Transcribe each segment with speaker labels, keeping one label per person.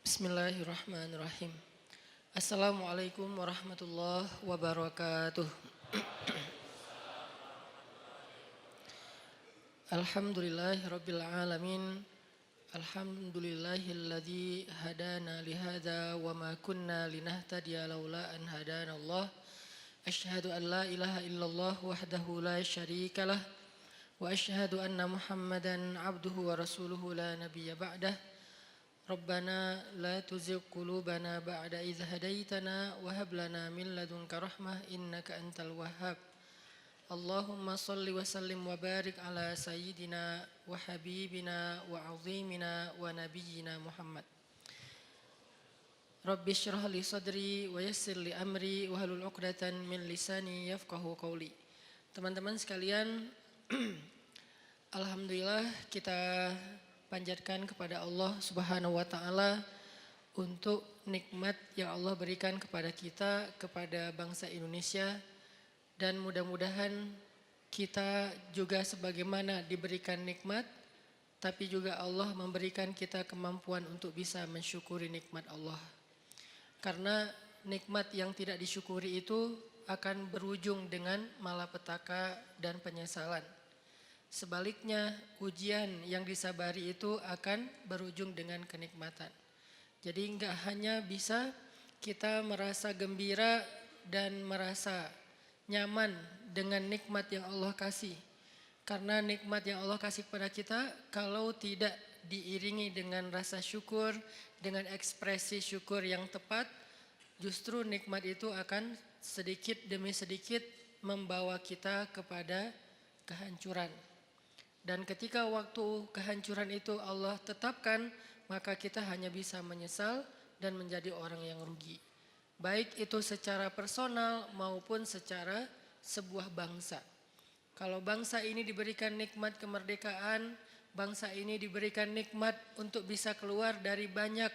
Speaker 1: Bismillahirrahmanirrahim. Assalamualaikum warahmatullahi wabarakatuh. Alhamdulillahirabbil alamin. Alhamdulillahilladzi hadana lihada wa ma kunna linahtadiya laula an hadanallah. Asyhadu an la ilaha illallah wahdahu la syarikalah wa asyhadu anna Muhammadan abduhu wa rasuluhu la nabiyya ba'dah. Rabbana la tuzigh qulubana ba'da idh hadaitana wa hab lana min ladunka rahmah innaka antal wahhab. Allahumma salli wa sallim wa barik ala sayyidina wa habibina wa azimina wa nabiyyina Muhammad. Rabbi shrah li sadri wa yassir li amri wa hlul 'uqdatan min lisani yafqahu qawli. Teman-teman sekalian, alhamdulillah kita panjatkan kepada Allah Subhanahu wa taala untuk nikmat yang Allah berikan kepada kita, kepada bangsa Indonesia, dan mudah-mudahan kita juga sebagaimana diberikan nikmat, tapi juga Allah memberikan kita kemampuan untuk bisa mensyukuri nikmat Allah. Karena nikmat yang tidak disyukuri itu akan berujung dengan malapetaka dan penyesalan. Sebaliknya, ujian yang disabari itu akan berujung dengan kenikmatan. Jadi enggak hanya bisa kita merasa gembira dan merasa nyaman dengan nikmat yang Allah kasih. Karena nikmat yang Allah kasih kepada kita, kalau tidak diiringi dengan rasa syukur, dengan ekspresi syukur yang tepat, justru nikmat itu akan sedikit demi sedikit membawa kita kepada kehancuran. Dan ketika waktu kehancuran itu Allah tetapkan, maka kita hanya bisa menyesal dan menjadi orang yang rugi. Baik itu secara personal maupun secara sebuah bangsa. Kalau bangsa ini diberikan nikmat kemerdekaan, bangsa ini diberikan nikmat untuk bisa keluar dari banyak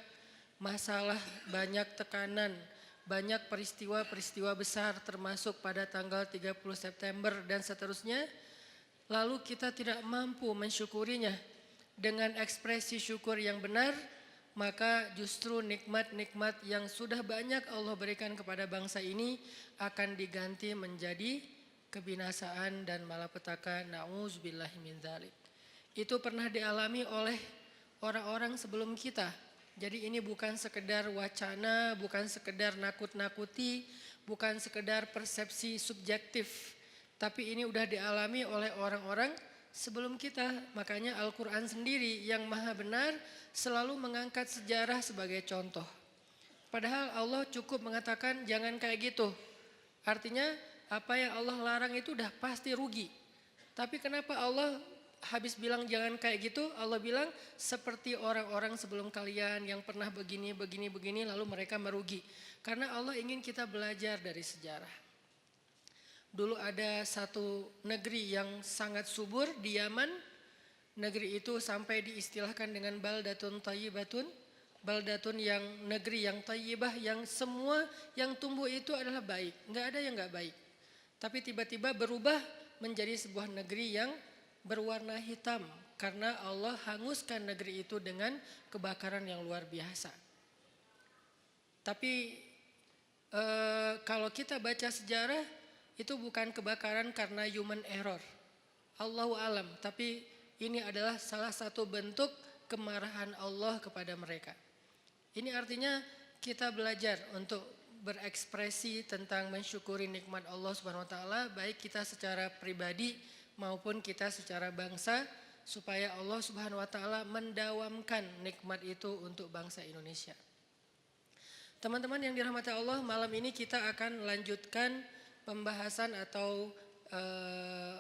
Speaker 1: masalah, banyak tekanan, banyak peristiwa-peristiwa besar termasuk pada tanggal 30 September dan seterusnya. Lalu kita tidak mampu mensyukurinya dengan ekspresi syukur yang benar, maka justru nikmat-nikmat yang sudah banyak Allah berikan kepada bangsa ini akan diganti menjadi kebinasaan dan malapetaka. Na'udzubillahi min dzalik. Itu pernah dialami oleh orang-orang sebelum kita. Jadi ini bukan sekedar wacana, bukan sekedar nakut-nakuti, bukan sekedar persepsi subjektif. Tapi ini udah dialami oleh orang-orang sebelum kita. Makanya Al-Quran sendiri yang maha benar selalu mengangkat sejarah sebagai contoh. Padahal Allah cukup mengatakan jangan kayak gitu. Artinya apa yang Allah larang itu udah pasti rugi. Tapi kenapa Allah habis bilang jangan kayak gitu, Allah bilang seperti orang-orang sebelum kalian yang pernah begini lalu mereka merugi. Karena Allah ingin kita belajar dari sejarah. Dulu ada satu negeri yang sangat subur di Yaman. Negeri itu sampai diistilahkan dengan baldatun thayyibatun. Baldatun yang negeri yang thayyibah, yang semua yang tumbuh itu adalah baik. Enggak ada yang enggak baik. Tapi tiba-tiba berubah menjadi sebuah negeri yang berwarna hitam. Karena Allah hanguskan negeri itu dengan kebakaran yang luar biasa. Tapi kalau kita baca sejarah, itu bukan kebakaran karena human error. Allahu alam, tapi ini adalah salah satu bentuk kemarahan Allah kepada mereka. Ini artinya kita belajar untuk berekspresi tentang mensyukuri nikmat Allah Subhanahu wa taala, baik kita secara pribadi maupun kita secara bangsa, supaya Allah Subhanahu wa taala mendawamkan nikmat itu untuk bangsa Indonesia. Teman-teman yang dirahmati Allah, malam ini kita akan lanjutkan pembahasan atau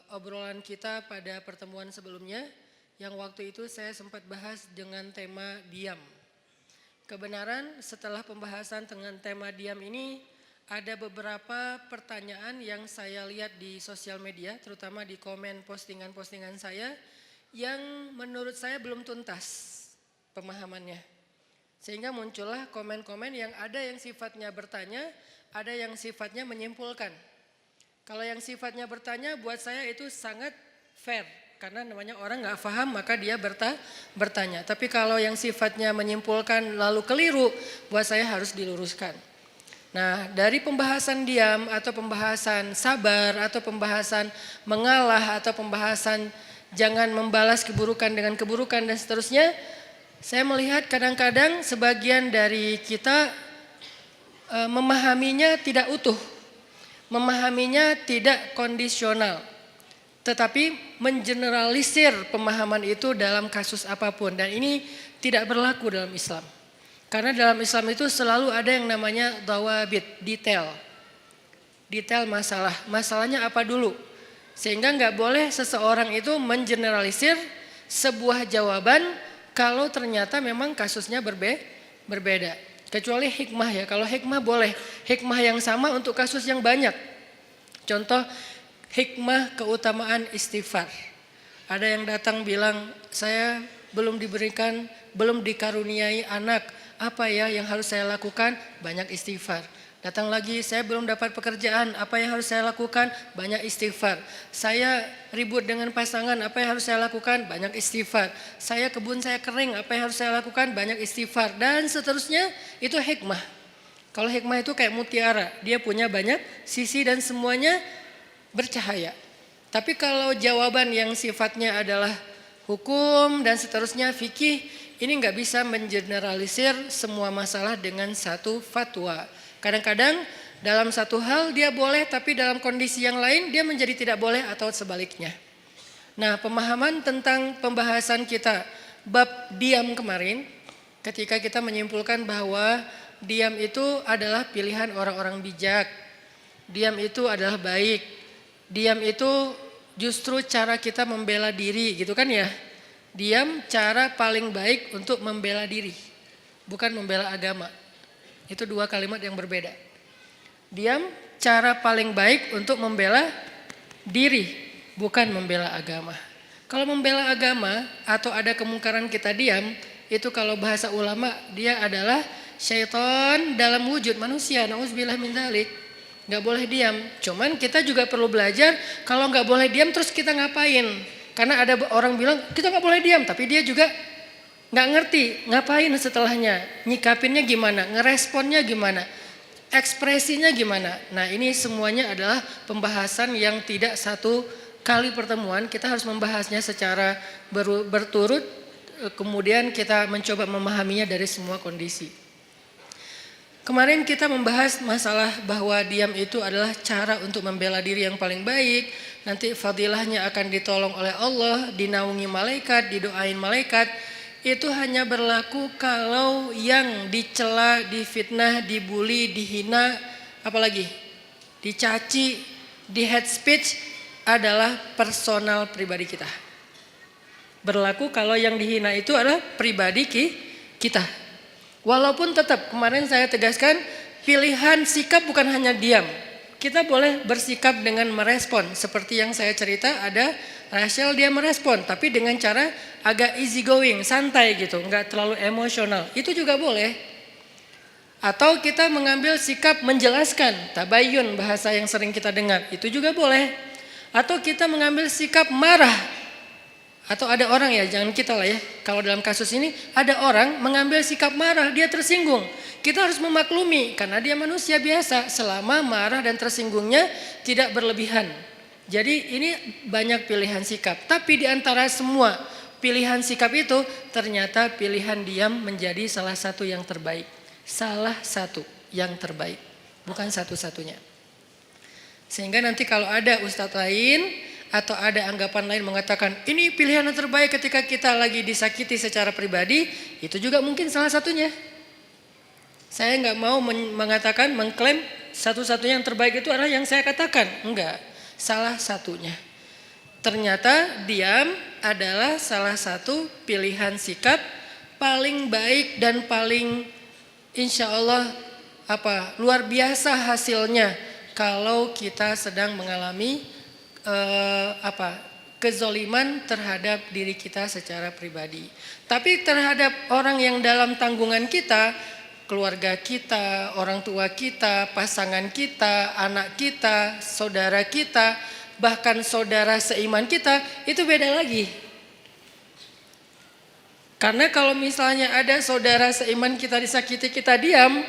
Speaker 1: obrolan kita pada pertemuan sebelumnya, yang waktu itu saya sempat bahas dengan tema diam. Kebenaran setelah pembahasan dengan tema diam ini, ada beberapa pertanyaan yang saya lihat di sosial media, terutama di komen postingan-postingan saya, yang menurut saya belum tuntas pemahamannya. Sehingga muncullah komen-komen yang ada yang sifatnya bertanya, ada yang sifatnya menyimpulkan. Kalau yang sifatnya bertanya buat saya itu sangat fair, karena namanya orang nggak paham maka dia bertanya. Tapi kalau yang sifatnya menyimpulkan lalu keliru, buat saya harus diluruskan. Nah, dari pembahasan diam atau pembahasan sabar atau pembahasan mengalah atau pembahasan jangan membalas keburukan dengan keburukan dan seterusnya, saya melihat kadang-kadang sebagian dari kita memahaminya tidak utuh, memahaminya tidak kondisional. Tetapi mengeneralisir pemahaman itu dalam kasus apapun. Dan ini tidak berlaku dalam Islam. Karena dalam Islam itu selalu ada yang namanya dawabit, detail. Detail masalah. Masalahnya apa dulu? Sehingga nggak boleh seseorang itu mengeneralisir sebuah jawaban kalau ternyata memang kasusnya berbeda. Kecuali hikmah ya. Kalau hikmah boleh. Hikmah yang sama untuk kasus yang banyak. Contoh, hikmah keutamaan istighfar. Ada yang datang bilang, saya belum diberikan, belum dikaruniai anak. Apa ya yang harus saya lakukan? Banyak istighfar. Datang lagi, saya belum dapat pekerjaan. Apa yang harus saya lakukan? Banyak istighfar. Saya ribut dengan pasangan. Apa yang harus saya lakukan? Banyak istighfar. Kebun saya kering. Apa yang harus saya lakukan? Banyak istighfar. Dan seterusnya, itu hikmah. Kalau hikmah itu kayak mutiara. Dia punya banyak sisi dan semuanya bercahaya. Tapi kalau jawaban yang sifatnya adalah hukum dan seterusnya fikih, ini nggak bisa mengeneralisir semua masalah dengan satu fatwa. Kadang-kadang dalam satu hal dia boleh, tapi dalam kondisi yang lain dia menjadi tidak boleh atau sebaliknya. Nah, pemahaman tentang pembahasan kita bab diam kemarin, ketika kita menyimpulkan bahwa diam itu adalah pilihan orang-orang bijak, diam itu adalah baik. Diam itu justru cara kita membela diri gitu kan ya. Diam cara paling baik untuk membela diri. Bukan membela agama. Itu dua kalimat yang berbeda. Diam cara paling baik untuk membela diri. Bukan membela agama. Kalau membela agama atau ada kemungkaran kita diam. Itu kalau bahasa ulama dia adalah syaitan dalam wujud manusia. Na'udzubillah min dzalik. Gak boleh diam, cuman kita juga perlu belajar kalau gak boleh diam terus kita ngapain. Karena ada orang bilang kita gak boleh diam, tapi dia juga gak ngerti ngapain setelahnya. Nyikapinnya gimana, ngeresponnya gimana, ekspresinya gimana. Nah ini semuanya adalah pembahasan yang tidak satu kali pertemuan. Kita harus membahasnya secara berturut, kemudian kita mencoba memahaminya dari semua kondisi. Kemarin kita membahas masalah bahwa diam itu adalah cara untuk membela diri yang paling baik. Nanti fadilahnya akan ditolong oleh Allah, dinaungi malaikat, didoain malaikat. Itu hanya berlaku kalau yang dicela, difitnah, dibully, dihina, apalagi dicaci, di head speech adalah personal pribadi kita. Berlaku kalau yang dihina itu adalah pribadi kita. Walaupun tetap kemarin saya tegaskan pilihan sikap bukan hanya diam. Kita boleh bersikap dengan merespon. Seperti yang saya cerita ada Rachel dia merespon. Tapi dengan cara agak easy going, santai gitu. Enggak terlalu emosional. Itu juga boleh. Atau kita mengambil sikap menjelaskan. Tabayun bahasa yang sering kita dengar. Itu juga boleh. Atau kita mengambil sikap marah. Atau ada orang ya, jangan kita lah ya. Kalau dalam kasus ini ada orang mengambil sikap marah, dia tersinggung. Kita harus memaklumi karena dia manusia biasa selama marah dan tersinggungnya tidak berlebihan. Jadi ini banyak pilihan sikap. Tapi di antara semua pilihan sikap itu ternyata pilihan diam menjadi salah satu yang terbaik. Salah satu yang terbaik, bukan satu-satunya. Sehingga nanti kalau ada ustadz lain atau ada anggapan lain mengatakan ini pilihan yang terbaik ketika kita lagi disakiti secara pribadi, itu juga mungkin salah satunya. Saya nggak mau mengatakan, mengklaim satu-satunya yang terbaik itu adalah yang saya katakan. Enggak, salah satunya. Ternyata diam adalah salah satu pilihan sikap paling baik dan paling insya Allah luar biasa hasilnya kalau kita sedang mengalami kezoliman terhadap diri kita secara pribadi. Tapi terhadap orang yang dalam tanggungan kita, keluarga kita, orang tua kita, pasangan kita, anak kita, saudara kita, bahkan saudara seiman kita, itu beda lagi. Karena kalau misalnya ada saudara seiman kita disakiti, kita diam,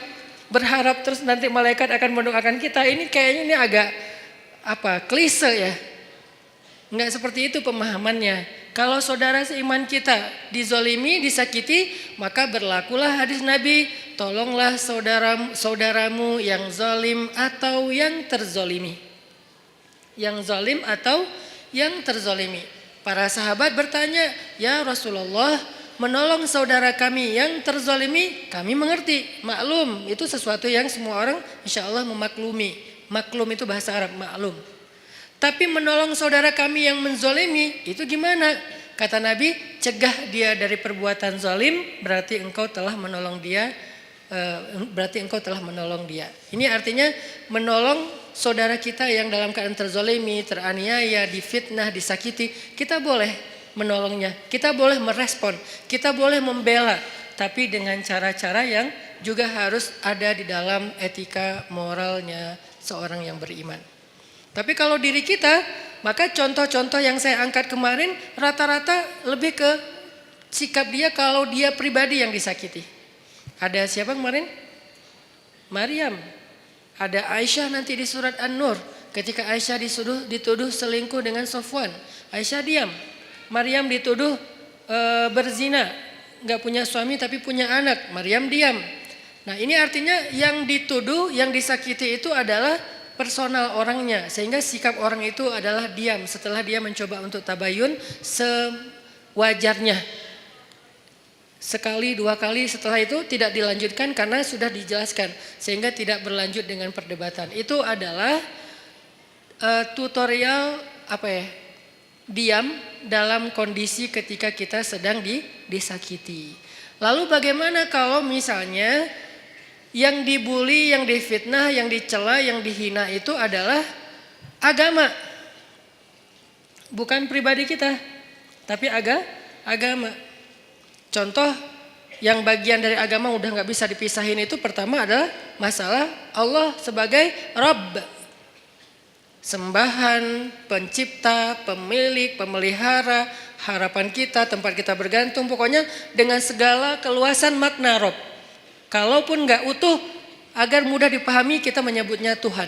Speaker 1: berharap terus nanti malaikat akan mendoakan kita, ini kayaknya ini agak klise ya. Enggak seperti itu pemahamannya. Kalau saudara seiman kita dizolimi, disakiti, maka berlakulah hadis Nabi, tolonglah saudaramu yang zalim atau yang terzolimi. Yang zalim atau yang terzolimi. Para sahabat bertanya, ya Rasulullah, menolong saudara kami yang terzolimi, kami mengerti, maklum, itu sesuatu yang semua orang insya Allah memaklumi. Maklum itu bahasa Arab, maklum. Tapi menolong saudara kami yang menzolimi, itu gimana? Kata Nabi, cegah dia dari perbuatan zalim, berarti engkau telah menolong dia. Ini artinya menolong saudara kita yang dalam keadaan terzolimi, teraniaya, difitnah, disakiti, kita boleh menolongnya, kita boleh merespon, kita boleh membela, tapi dengan cara-cara yang juga harus ada di dalam etika moralnya seorang yang beriman. Tapi kalau diri kita, maka contoh-contoh yang saya angkat kemarin rata-rata lebih ke sikap dia kalau dia pribadi yang disakiti. Ada siapa kemarin? Maryam. Ada Aisyah nanti di surat An-Nur. Ketika Aisyah dituduh selingkuh dengan Sofwan, Aisyah diam. Maryam dituduh berzina, nggak punya suami tapi punya anak, Maryam diam. Nah ini artinya yang dituduh, yang disakiti itu adalah personal orangnya, sehingga sikap orang itu adalah diam setelah dia mencoba untuk tabayun sewajarnya. Sekali, dua kali setelah itu tidak dilanjutkan karena sudah dijelaskan, sehingga tidak berlanjut dengan perdebatan. Itu adalah tutorial diam dalam kondisi ketika kita sedang disakiti. Lalu bagaimana kalau misalnya yang dibully, yang difitnah, yang dicela, yang dihina itu adalah agama. Bukan pribadi kita, tapi agama. Contoh yang bagian dari agama udah gak bisa dipisahin itu pertama adalah masalah Allah sebagai Rabb. Sembahan, pencipta, pemilik, pemelihara, harapan kita, tempat kita bergantung. Pokoknya dengan segala keluasan makna Rabb. Kalaupun gak utuh, agar mudah dipahami kita menyebutnya Tuhan.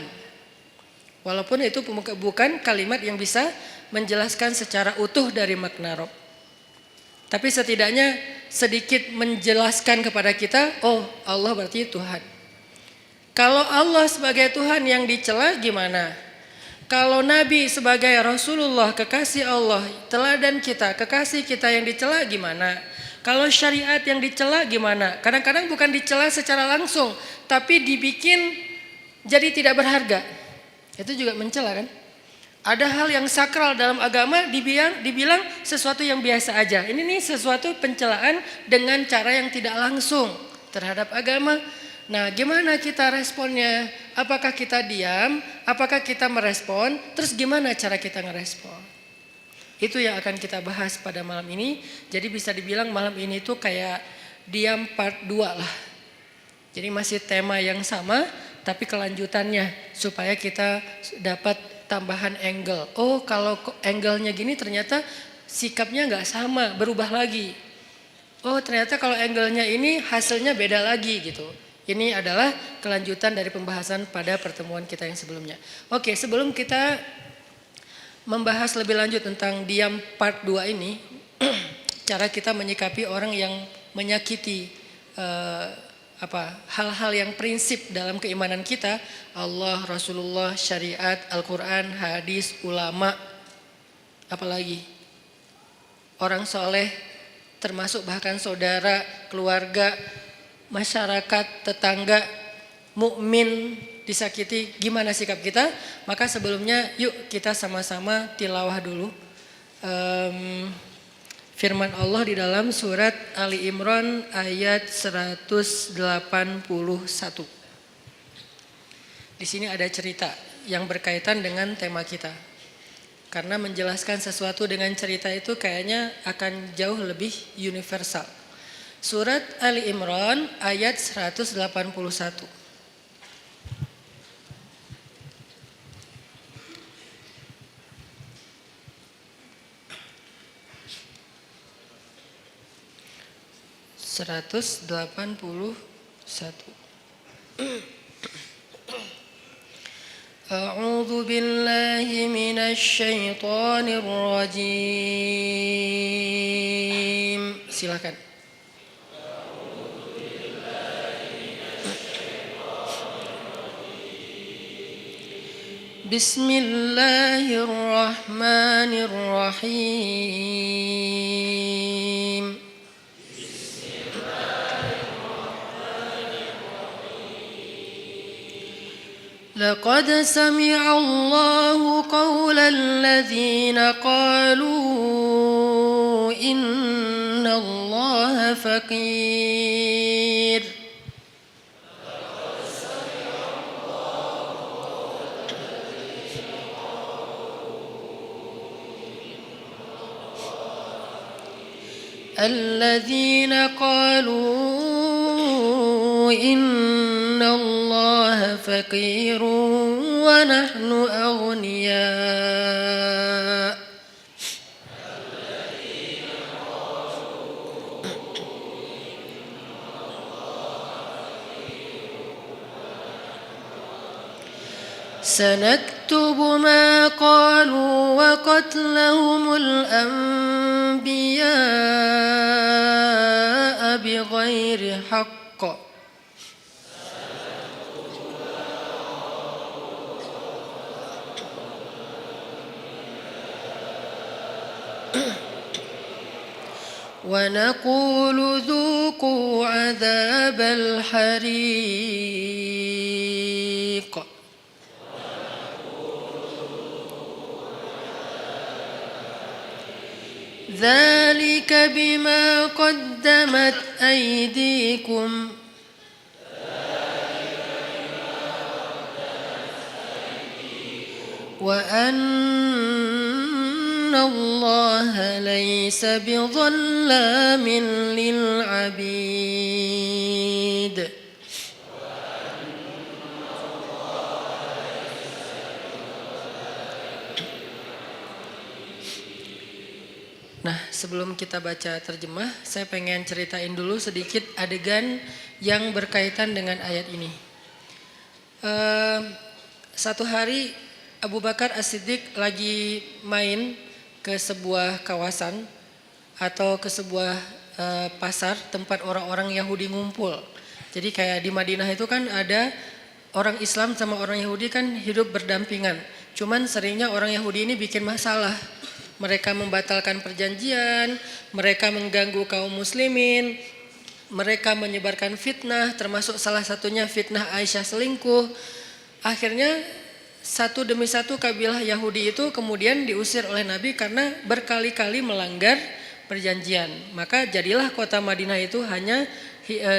Speaker 1: Walaupun itu bukan kalimat yang bisa menjelaskan secara utuh dari makna Rabb. Tapi setidaknya sedikit menjelaskan kepada kita, oh Allah berarti Tuhan. Kalau Allah sebagai Tuhan yang dicela gimana? Kalau Nabi sebagai Rasulullah, kekasih Allah, teladan kita, kekasih kita yang dicela gimana? Kalau syariat yang dicela gimana? Kadang-kadang bukan dicela secara langsung, tapi dibikin jadi tidak berharga. Itu juga mencela kan? Ada hal yang sakral dalam agama dibilang sesuatu yang biasa aja. Ini nih sesuatu pencelaan dengan cara yang tidak langsung terhadap agama. Nah, gimana kita responnya? Apakah kita diam? Apakah kita merespon? Terus gimana cara kita ngerespon? Itu yang akan kita bahas pada malam ini. Jadi bisa dibilang malam ini tuh kayak diam part 2 lah. Jadi masih tema yang sama tapi kelanjutannya supaya kita dapat tambahan angle. Oh kalau angle-nya gini ternyata sikapnya gak sama, berubah lagi. Oh ternyata kalau angle-nya ini hasilnya beda lagi gitu. Ini adalah kelanjutan dari pembahasan pada pertemuan kita yang sebelumnya. Oke, sebelum kita membahas lebih lanjut tentang diam part 2 ini, cara kita menyikapi orang yang menyakiti hal-hal yang prinsip dalam keimanan kita, Allah, Rasulullah, syariat, Al-Quran, hadis, ulama, apalagi orang soleh, termasuk bahkan saudara, keluarga, masyarakat, tetangga, mukmin disakiti, gimana sikap kita? Maka sebelumnya yuk kita sama-sama tilawah dulu firman Allah di dalam surat Ali Imran ayat 181. Di sini ada cerita yang berkaitan dengan tema kita. Karena menjelaskan sesuatu dengan cerita itu kayaknya akan jauh lebih universal. Surat Ali Imran ayat 181. 181. A'udzu billahi minasy syaithanir rajim. Silakan. Bismillahirrahmanirrahim. لقد سمع الله قول الذين قالوا إن الله فقير الذين قالوا إن الله فقير ونحن أغنياء سنكتب ما قالوا وقتلهم الأنبياء بغير حق ونقول ذوقوا عذاب الحريق ذلك بما قدمت أيديكم وأن الله ليس بظلام للعبيد. Nah, sebelum kita baca terjemah, saya pengen ceritain dulu sedikit adegan yang berkaitan dengan ayat ini. Satu hari Abu Bakar As-Siddiq lagi main ke sebuah kawasan atau ke sebuah pasar tempat orang-orang Yahudi ngumpul. Jadi kayak di Madinah itu kan ada orang Islam sama orang Yahudi kan hidup berdampingan. Cuman seringnya orang Yahudi ini bikin masalah. Mereka membatalkan perjanjian, mereka mengganggu kaum muslimin, mereka menyebarkan fitnah, termasuk salah satunya fitnah Aisyah selingkuh. Akhirnya satu demi satu kabilah Yahudi itu kemudian diusir oleh Nabi karena berkali-kali melanggar perjanjian. Maka jadilah kota Madinah itu hanya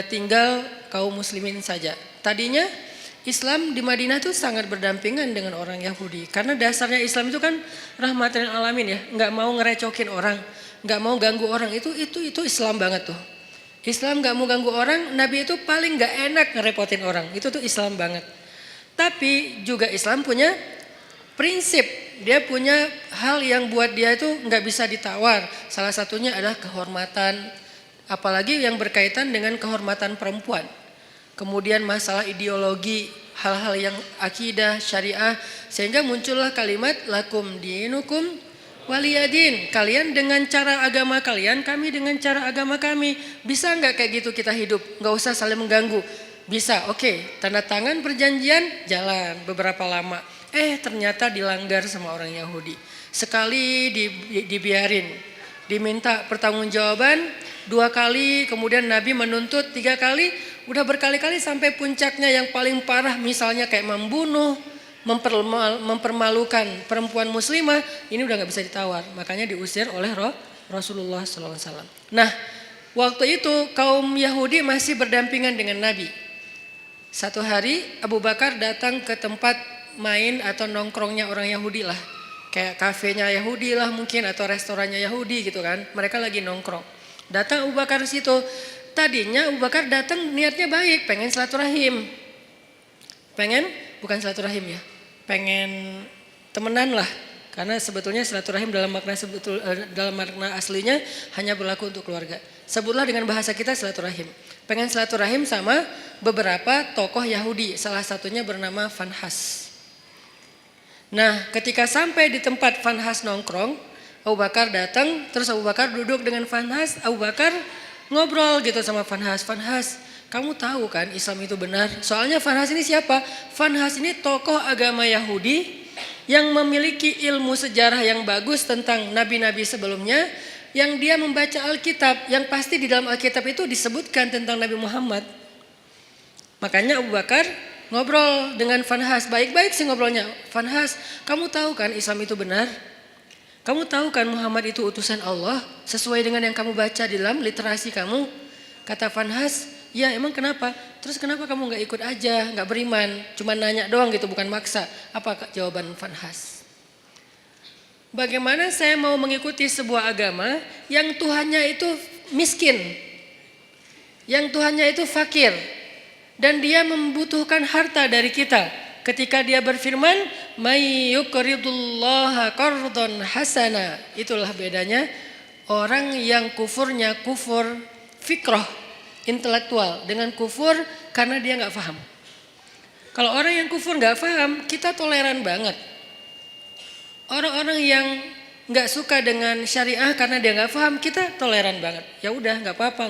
Speaker 1: tinggal kaum muslimin saja. Tadinya Islam di Madinah itu sangat berdampingan dengan orang Yahudi. Karena dasarnya Islam itu kan rahmatan lil alamin ya. Nggak mau ngerecokin orang, nggak mau ganggu orang. Itu Islam banget tuh. Islam nggak mau ganggu orang, Nabi itu paling nggak enak ngerepotin orang. Itu tuh Islam banget. Tapi juga Islam punya prinsip. Dia punya hal yang buat dia itu nggak bisa ditawar. Salah satunya adalah kehormatan. Apalagi yang berkaitan dengan kehormatan perempuan. Kemudian masalah ideologi, hal-hal yang akidah, syariah, sehingga muncullah kalimat lakum dinukum waliyadin. Kalian dengan cara agama kalian, kami dengan cara agama kami. Bisa nggak kayak gitu kita hidup? Nggak usah saling mengganggu. Bisa, oke. Tanda tangan perjanjian, jalan beberapa lama. Ternyata dilanggar sama orang Yahudi. Sekali dibiarin, diminta pertanggungjawaban 2 kali, kemudian Nabi menuntut 3 kali. Udah berkali-kali sampai puncaknya yang paling parah misalnya kayak membunuh, mempermalukan perempuan muslimah, ini udah gak bisa ditawar. Makanya diusir oleh Rasulullah SAW. Nah, waktu itu kaum Yahudi masih berdampingan dengan Nabi. Satu hari Abu Bakar datang ke tempat main atau nongkrongnya orang Yahudi lah. Kayak kafenya Yahudi lah mungkin atau restorannya Yahudi gitu kan. Mereka lagi nongkrong. Datang Abu Bakar ke situ. Tadinya Abu Bakar datang niatnya baik, pengen silaturahim. Bukan silaturahim ya. Pengen temenan lah. Karena sebetulnya silaturahim dalam dalam makna aslinya hanya berlaku untuk keluarga. Sebutlah dengan bahasa kita silaturahim. Pengen silaturahim sama beberapa tokoh Yahudi, salah satunya bernama Fanhas. Nah, ketika sampai di tempat Fanhas nongkrong, Abu Bakar datang, terus Abu Bakar duduk dengan Fanhas, Abu Bakar ngobrol gitu sama Fanhas. Fanhas, kamu tahu kan Islam itu benar? Soalnya Fanhas ini siapa? Fanhas ini tokoh agama Yahudi yang memiliki ilmu sejarah yang bagus tentang nabi-nabi sebelumnya, yang dia membaca Alkitab, yang pasti di dalam Alkitab itu disebutkan tentang Nabi Muhammad. Makanya Abu Bakar ngobrol dengan Fanhas, baik-baik sih ngobrolnya. Fanhas, kamu tahu kan Islam itu benar? Kamu tahu kan Muhammad itu utusan Allah sesuai dengan yang kamu baca di dalam literasi kamu? Kata Fanhas, ya emang kenapa? Terus kenapa kamu gak ikut aja, gak beriman? Cuma nanya doang gitu, bukan maksa. Apa jawaban Fanhas? Bagaimana saya mau mengikuti sebuah agama yang Tuhannya itu miskin, yang Tuhannya itu fakir, dan dia membutuhkan harta dari kita. Ketika dia berfirman, "May yuqridullaha qardhan hasana." Itulah bedanya orang yang kufurnya kufur fikrah, intelektual, dengan kufur karena dia nggak paham. Kalau orang yang kufur nggak paham, kita toleran banget. Orang-orang yang nggak suka dengan syariah karena dia nggak paham, kita toleran banget. Ya udah nggak apa-apa,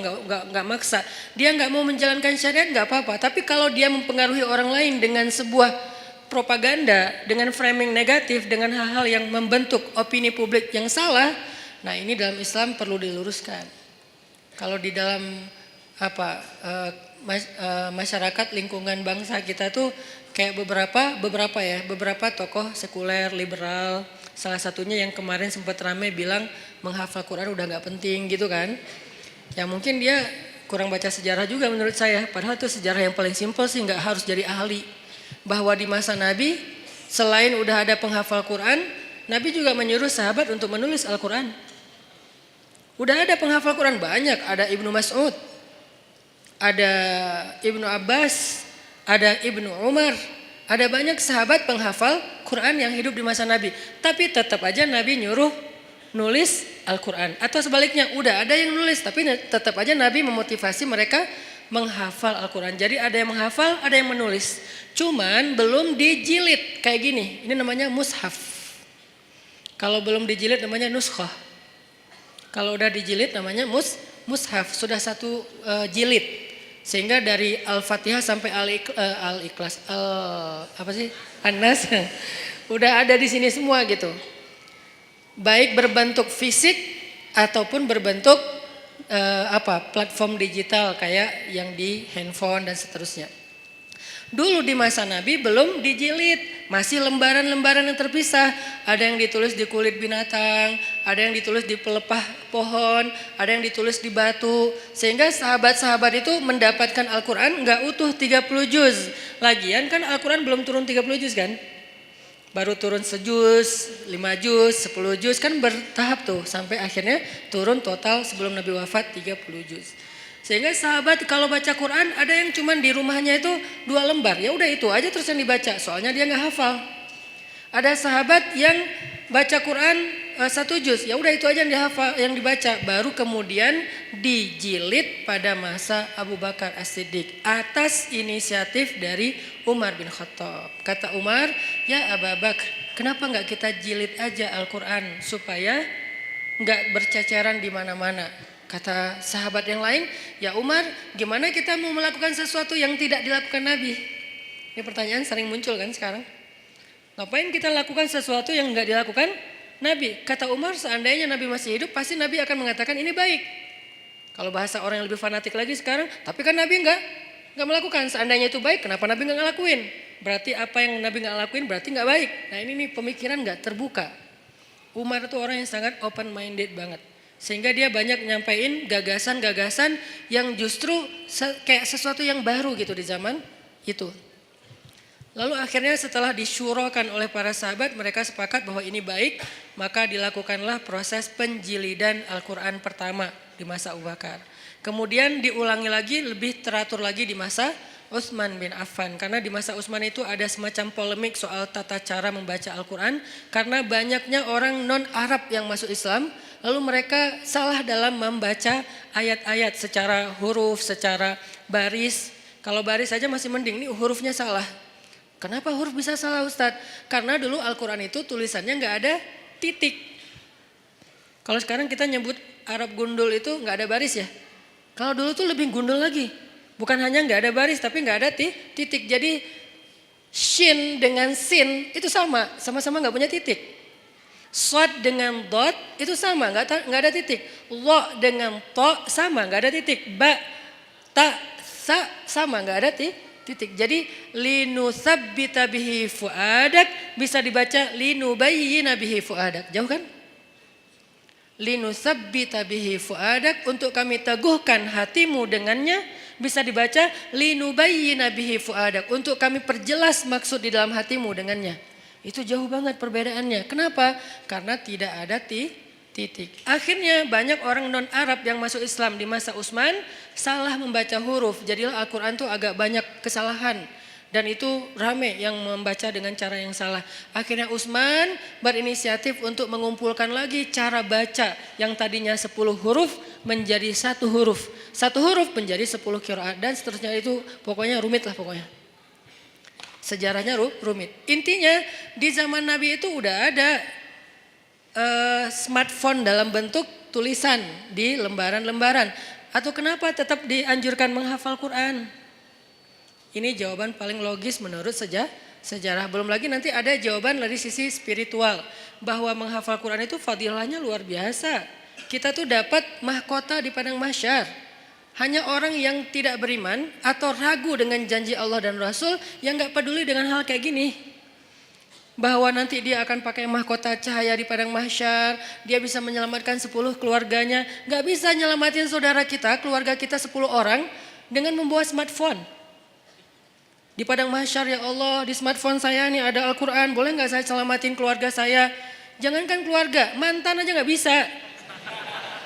Speaker 1: nggak maksa. Dia nggak mau menjalankan syariat nggak apa-apa. Tapi kalau dia mempengaruhi orang lain dengan sebuah propaganda, dengan framing negatif, dengan hal-hal yang membentuk opini publik yang salah, nah ini dalam Islam perlu diluruskan. Kalau di dalam masyarakat lingkungan bangsa kita tuh kayak beberapa tokoh sekuler liberal, salah satunya yang kemarin sempat ramai bilang menghafal Quran udah nggak penting gitu kan. Ya mungkin dia kurang baca sejarah juga menurut saya, padahal itu sejarah yang paling simpel sih, nggak harus jadi ahli. Bahwa di masa Nabi selain udah ada penghafal Quran, Nabi juga menyuruh sahabat untuk menulis Al-Quran. Udah ada penghafal Quran banyak, ada Ibnu Mas'ud, ada Ibnu Abbas, ada Ibnu Umar, ada banyak sahabat penghafal Quran yang hidup di masa Nabi. Tapi tetap aja Nabi nyuruh nulis Al-Quran. Atau sebaliknya, udah ada yang nulis tapi tetap aja Nabi memotivasi mereka menghafal Al-Quran. Jadi ada yang menghafal, ada yang menulis. Cuman belum dijilid kayak gini. Ini namanya mushaf. Kalau belum dijilid namanya nuskhah. Kalau udah dijilid namanya mushaf. Sudah satu jilid. Sehingga dari Al-Fatihah sampai Al-Ikhlas, An-Nas udah ada di sini semua gitu. Baik berbentuk fisik ataupun berbentuk platform digital kayak yang di handphone dan seterusnya. Dulu di masa Nabi belum dijilid, masih lembaran-lembaran yang terpisah. Ada yang ditulis di kulit binatang, ada yang ditulis di pelepah pohon, ada yang ditulis di batu. Sehingga sahabat-sahabat itu mendapatkan Al-Quran nggak utuh 30 juz. Lagian kan Al-Quran belum turun 30 juz kan? Baru turun sejuz, 5 juz, 10 juz, kan bertahap tuh. Sampai akhirnya turun total sebelum Nabi wafat 30 juz. Sehingga sahabat kalau baca Quran ada yang cuman di rumahnya itu 2 lembar. Ya udah itu aja terus yang dibaca, soalnya dia nggak hafal. Ada sahabat yang baca Quran 1 juz, ya udah itu aja yang dihafal, yang dibaca. Baru kemudian dijilid pada masa Abu Bakar As-Siddiq atas inisiatif dari Umar bin Khattab. Kata Umar, ya Abu Bakar, kenapa nggak kita jilid aja Al-Quran supaya nggak berceceran di mana-mana? Kata sahabat yang lain, ya Umar, gimana kita mau melakukan sesuatu yang tidak dilakukan Nabi? Ini pertanyaan sering muncul kan sekarang. Ngapain kita lakukan sesuatu yang nggak dilakukan Nabi? Kata Umar, seandainya Nabi masih hidup, pasti Nabi akan mengatakan ini baik. Kalau bahasa orang yang lebih fanatik lagi sekarang, tapi kan Nabi nggak melakukan. Seandainya itu baik, kenapa Nabi nggak ngelakuin? Berarti apa yang Nabi nggak lakuin berarti nggak baik. Nah ini nih pemikiran nggak terbuka. Umar itu orang yang sangat open minded banget. Sehingga dia banyak nyampain gagasan-gagasan yang justru kayak sesuatu yang baru gitu di zaman itu. Lalu akhirnya setelah disyurokan oleh para sahabat, mereka sepakat bahwa ini baik, maka dilakukanlah proses penjilidan Al-Quran pertama di masa Abu Bakar. Kemudian diulangi lagi, lebih teratur lagi di masa Utsman bin Affan. Karena di masa Utsman itu ada semacam polemik soal tata cara membaca Al-Quran. Karena banyaknya orang non-Arab yang masuk Islam, lalu mereka salah dalam membaca ayat-ayat secara huruf, secara baris. Kalau baris saja masih mending, ini hurufnya salah. Kenapa huruf bisa salah Ustadz? Karena dulu Al-Quran itu tulisannya nggak ada titik. Kalau sekarang kita nyebut Arab gundul itu nggak ada baris ya. Kalau dulu tuh lebih gundul lagi. Bukan hanya nggak ada baris tapi nggak ada titik. Jadi shin dengan sin itu sama-sama nggak punya titik. Shad dengan dot itu sama, nggak ada titik. Lo dengan to sama, nggak ada titik. Ba, ta, sa sama, nggak ada titik. Jadi linusabbita bihi fuadak bisa dibaca linubayyina bihi fuadak. Jauh kan? Linusabbita bihi fuadak untuk kami teguhkan hatimu dengannya, bisa dibaca linubayyina bihi fuadak untuk kami perjelas maksud di dalam hatimu dengannya. Itu jauh banget perbedaannya. Kenapa? Karena tidak ada titik. Akhirnya banyak orang non-Arab yang masuk Islam di masa Utsman salah membaca huruf. Jadilah Al-Quran itu agak banyak kesalahan. Dan itu rame yang membaca dengan cara yang salah. Akhirnya Utsman berinisiatif untuk mengumpulkan lagi cara baca yang tadinya 10 huruf menjadi 1 huruf. 1 huruf menjadi 10 qiraat dan seterusnya, itu pokoknya rumit lah pokoknya. Sejarahnya rumit. Intinya di zaman Nabi itu udah ada smartphone dalam bentuk tulisan di lembaran-lembaran. Atau kenapa tetap dianjurkan menghafal Quran? Ini jawaban paling logis menurut sejarah. Belum lagi nanti ada jawaban dari sisi spiritual. Bahwa menghafal Quran itu fadilahnya luar biasa. Kita tuh dapat mahkota di padang mahsyar. Hanya orang yang tidak beriman atau ragu dengan janji Allah dan Rasul yang gak peduli dengan hal kayak gini. Bahwa nanti dia akan pakai mahkota cahaya di padang mahsyar. Dia bisa menyelamatkan 10 keluarganya. Gak bisa nyelamatin saudara kita, keluarga kita 10 orang dengan membawa smartphone. Di padang mahsyar, ya Allah, di smartphone saya nih ada Al-Quran, boleh gak saya selamatin keluarga saya? Jangankan keluarga, mantan aja gak bisa.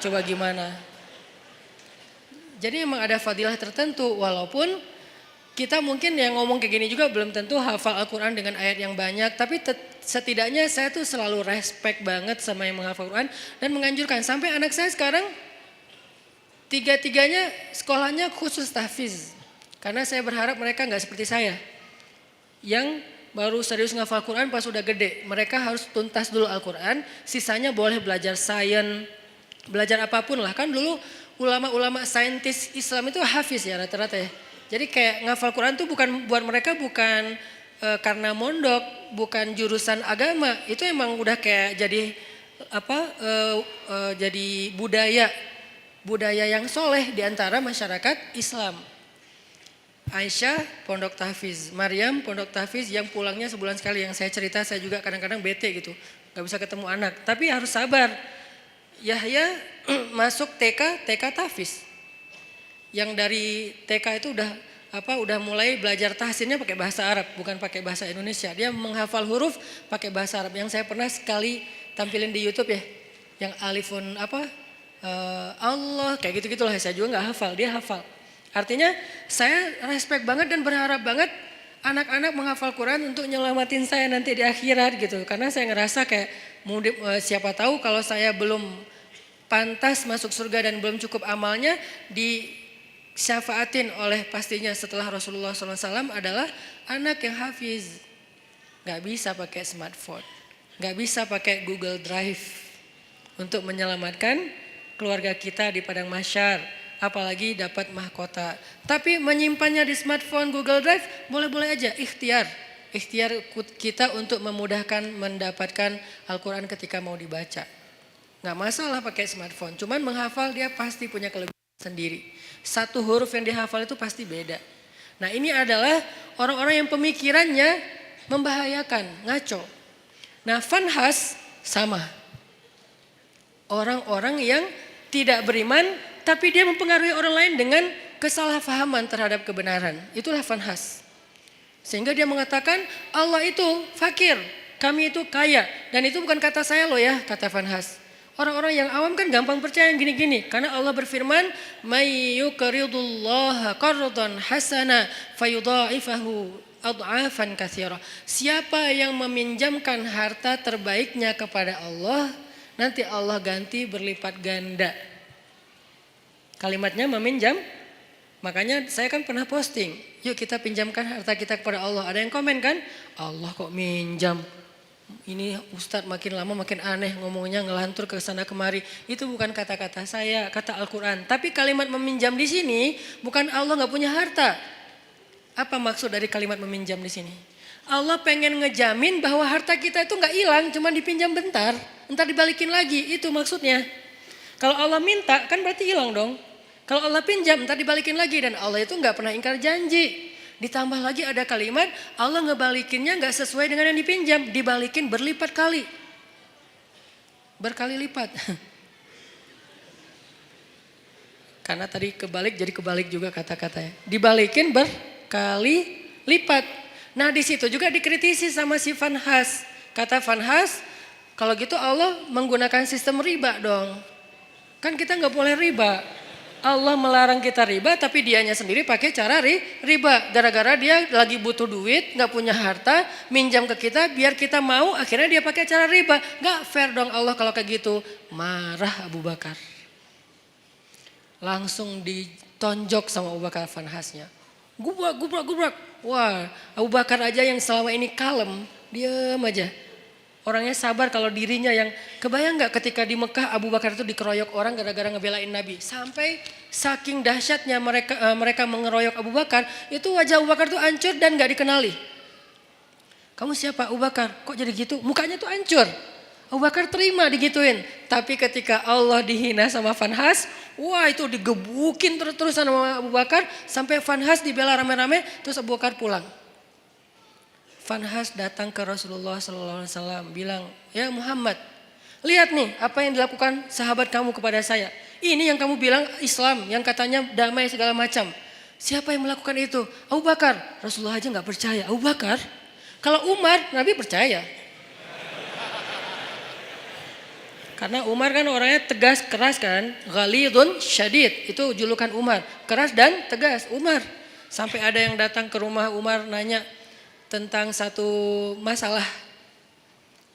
Speaker 1: Coba gimana? Jadi memang ada fadilah tertentu, walaupun kita mungkin yang ngomong kayak gini juga belum tentu hafal Al-Quran dengan ayat yang banyak. Tapi setidaknya saya tuh selalu respect banget sama yang menghafal Al-Quran dan menganjurkan. Sampai anak saya sekarang, tiga-tiganya sekolahnya khusus tahfiz. Karena saya berharap mereka nggak seperti saya, yang baru serius ngafal Quran pas udah gede. Mereka harus tuntas dulu Al-Quran, sisanya boleh belajar sains, belajar apapun lah. Kan dulu ulama-ulama saintis Islam itu hafiz ya rata-rata ya. Jadi kayak ngafal Quran tuh bukan buat mereka, bukan karena mondok, bukan jurusan agama. Itu emang udah kayak jadi jadi budaya yang soleh di antara masyarakat Islam. Aisyah pondok tahfiz, Maryam pondok tahfiz yang pulangnya sebulan sekali. Yang saya cerita, saya juga kadang-kadang bete gitu, gak bisa ketemu anak. Tapi harus sabar. Yahya masuk TK tahfiz. Yang dari TK itu udah mulai belajar tahsinnya pakai bahasa Arab, bukan pakai bahasa Indonesia. Dia menghafal huruf pakai bahasa Arab. Yang saya pernah sekali tampilin di YouTube ya, yang alifun Allah kayak gitu-gitulah. Saya juga nggak hafal, dia hafal. Artinya saya respect banget dan berharap banget anak-anak menghafal Quran untuk nyelamatin saya nanti di akhirat gitu. Karena saya ngerasa kayak siapa tahu kalau saya belum pantas masuk surga dan belum cukup amalnya, disyafaatin oleh pastinya setelah Rasulullah SAW adalah anak yang hafiz. Gak bisa pakai smartphone, gak bisa pakai Google Drive untuk menyelamatkan keluarga kita di padang mahsyar. Apalagi dapat mahkota. Tapi menyimpannya di smartphone, Google Drive, boleh-boleh aja, ikhtiar. Ikhtiar kita untuk memudahkan mendapatkan Al-Quran ketika mau dibaca. Gak masalah pakai smartphone, cuman menghafal dia pasti punya kelebihan sendiri. 1 huruf yang dihafal itu pasti beda. Nah ini adalah orang-orang yang pemikirannya membahayakan, ngaco. Nah Fanhas sama. Orang-orang yang tidak beriman, tapi dia mempengaruhi orang lain dengan kesalahpahaman terhadap kebenaran. Itulah Fanhas. Sehingga dia mengatakan Allah itu fakir, kami itu kaya. Dan itu bukan kata saya loh ya, kata Fanhas. Orang-orang yang awam kan gampang percaya yang gini-gini. Karena Allah berfirman, "May yuqridullaha qardan hasana fayudha'ifahu ad'afan katsira." Siapa yang meminjamkan harta terbaiknya kepada Allah, nanti Allah ganti berlipat ganda. Kalimatnya meminjam. Makanya saya kan pernah posting, yuk kita pinjamkan harta kita kepada Allah. Ada yang komen kan, Allah kok minjam. Ini Ustadz makin lama makin aneh ngomongnya, ngelantur ke sana kemari. Itu bukan kata-kata saya, kata Al-Quran. Tapi kalimat meminjam di sini bukan Allah nggak punya harta. Apa maksud dari kalimat meminjam di sini? Allah pengen ngejamin bahwa harta kita itu nggak hilang, cuma dipinjam bentar, entar dibalikin lagi. Itu maksudnya. Kalau Allah minta kan berarti hilang dong. Kalau Allah pinjam entar dibalikin lagi, dan Allah itu nggak pernah ingkar janji. Ditambah lagi ada kalimat Allah ngebalikinnya gak sesuai dengan yang dipinjam. Dibalikin berlipat kali. Berkali lipat. Karena tadi kebalik jadi kebalik juga kata-katanya. Dibalikin berkali lipat. Nah di situ juga dikritisi sama si Vanhas. Kata Vanhas, kalau gitu Allah menggunakan sistem riba dong. Kan kita gak boleh riba. Allah melarang kita riba, tapi dianya sendiri pakai cara riba. Gara-gara dia lagi butuh duit, gak punya harta, minjam ke kita biar kita mau, akhirnya dia pakai cara riba. Gak fair dong Allah kalau kayak gitu. Marah Abu Bakar. Langsung ditonjok sama Abu Bakar Vanhasnya. Gubrak. Wah, Abu Bakar aja yang selama ini kalem, diam aja. Orangnya sabar kalau dirinya yang, kebayang gak ketika di Mekah Abu Bakar itu dikeroyok orang gara-gara ngebelain Nabi. Sampai saking dahsyatnya mereka mengeroyok Abu Bakar, itu wajah Abu Bakar tuh hancur dan gak dikenali. Kamu siapa Abu Bakar? Kok jadi gitu? Mukanya tuh hancur. Abu Bakar terima digituin. Tapi ketika Allah dihina sama Vanhas, wah itu digebukin terus-terusan sama Abu Bakar. Sampai Vanhas dibela rame-rame, terus Abu Bakar pulang. Vanhas datang ke Rasulullah SAW bilang, ya Muhammad, lihat nih apa yang dilakukan sahabat kamu kepada saya. Ini yang kamu bilang Islam, yang katanya damai segala macam. Siapa yang melakukan itu? Abu Bakar. Rasulullah aja gak percaya. Abu Bakar? Kalau Umar, Nabi percaya. Karena Umar kan orangnya tegas, keras kan. Ghalidun syadid, itu julukan Umar. Keras dan tegas, Umar. Sampai ada yang datang ke rumah Umar nanya tentang satu masalah.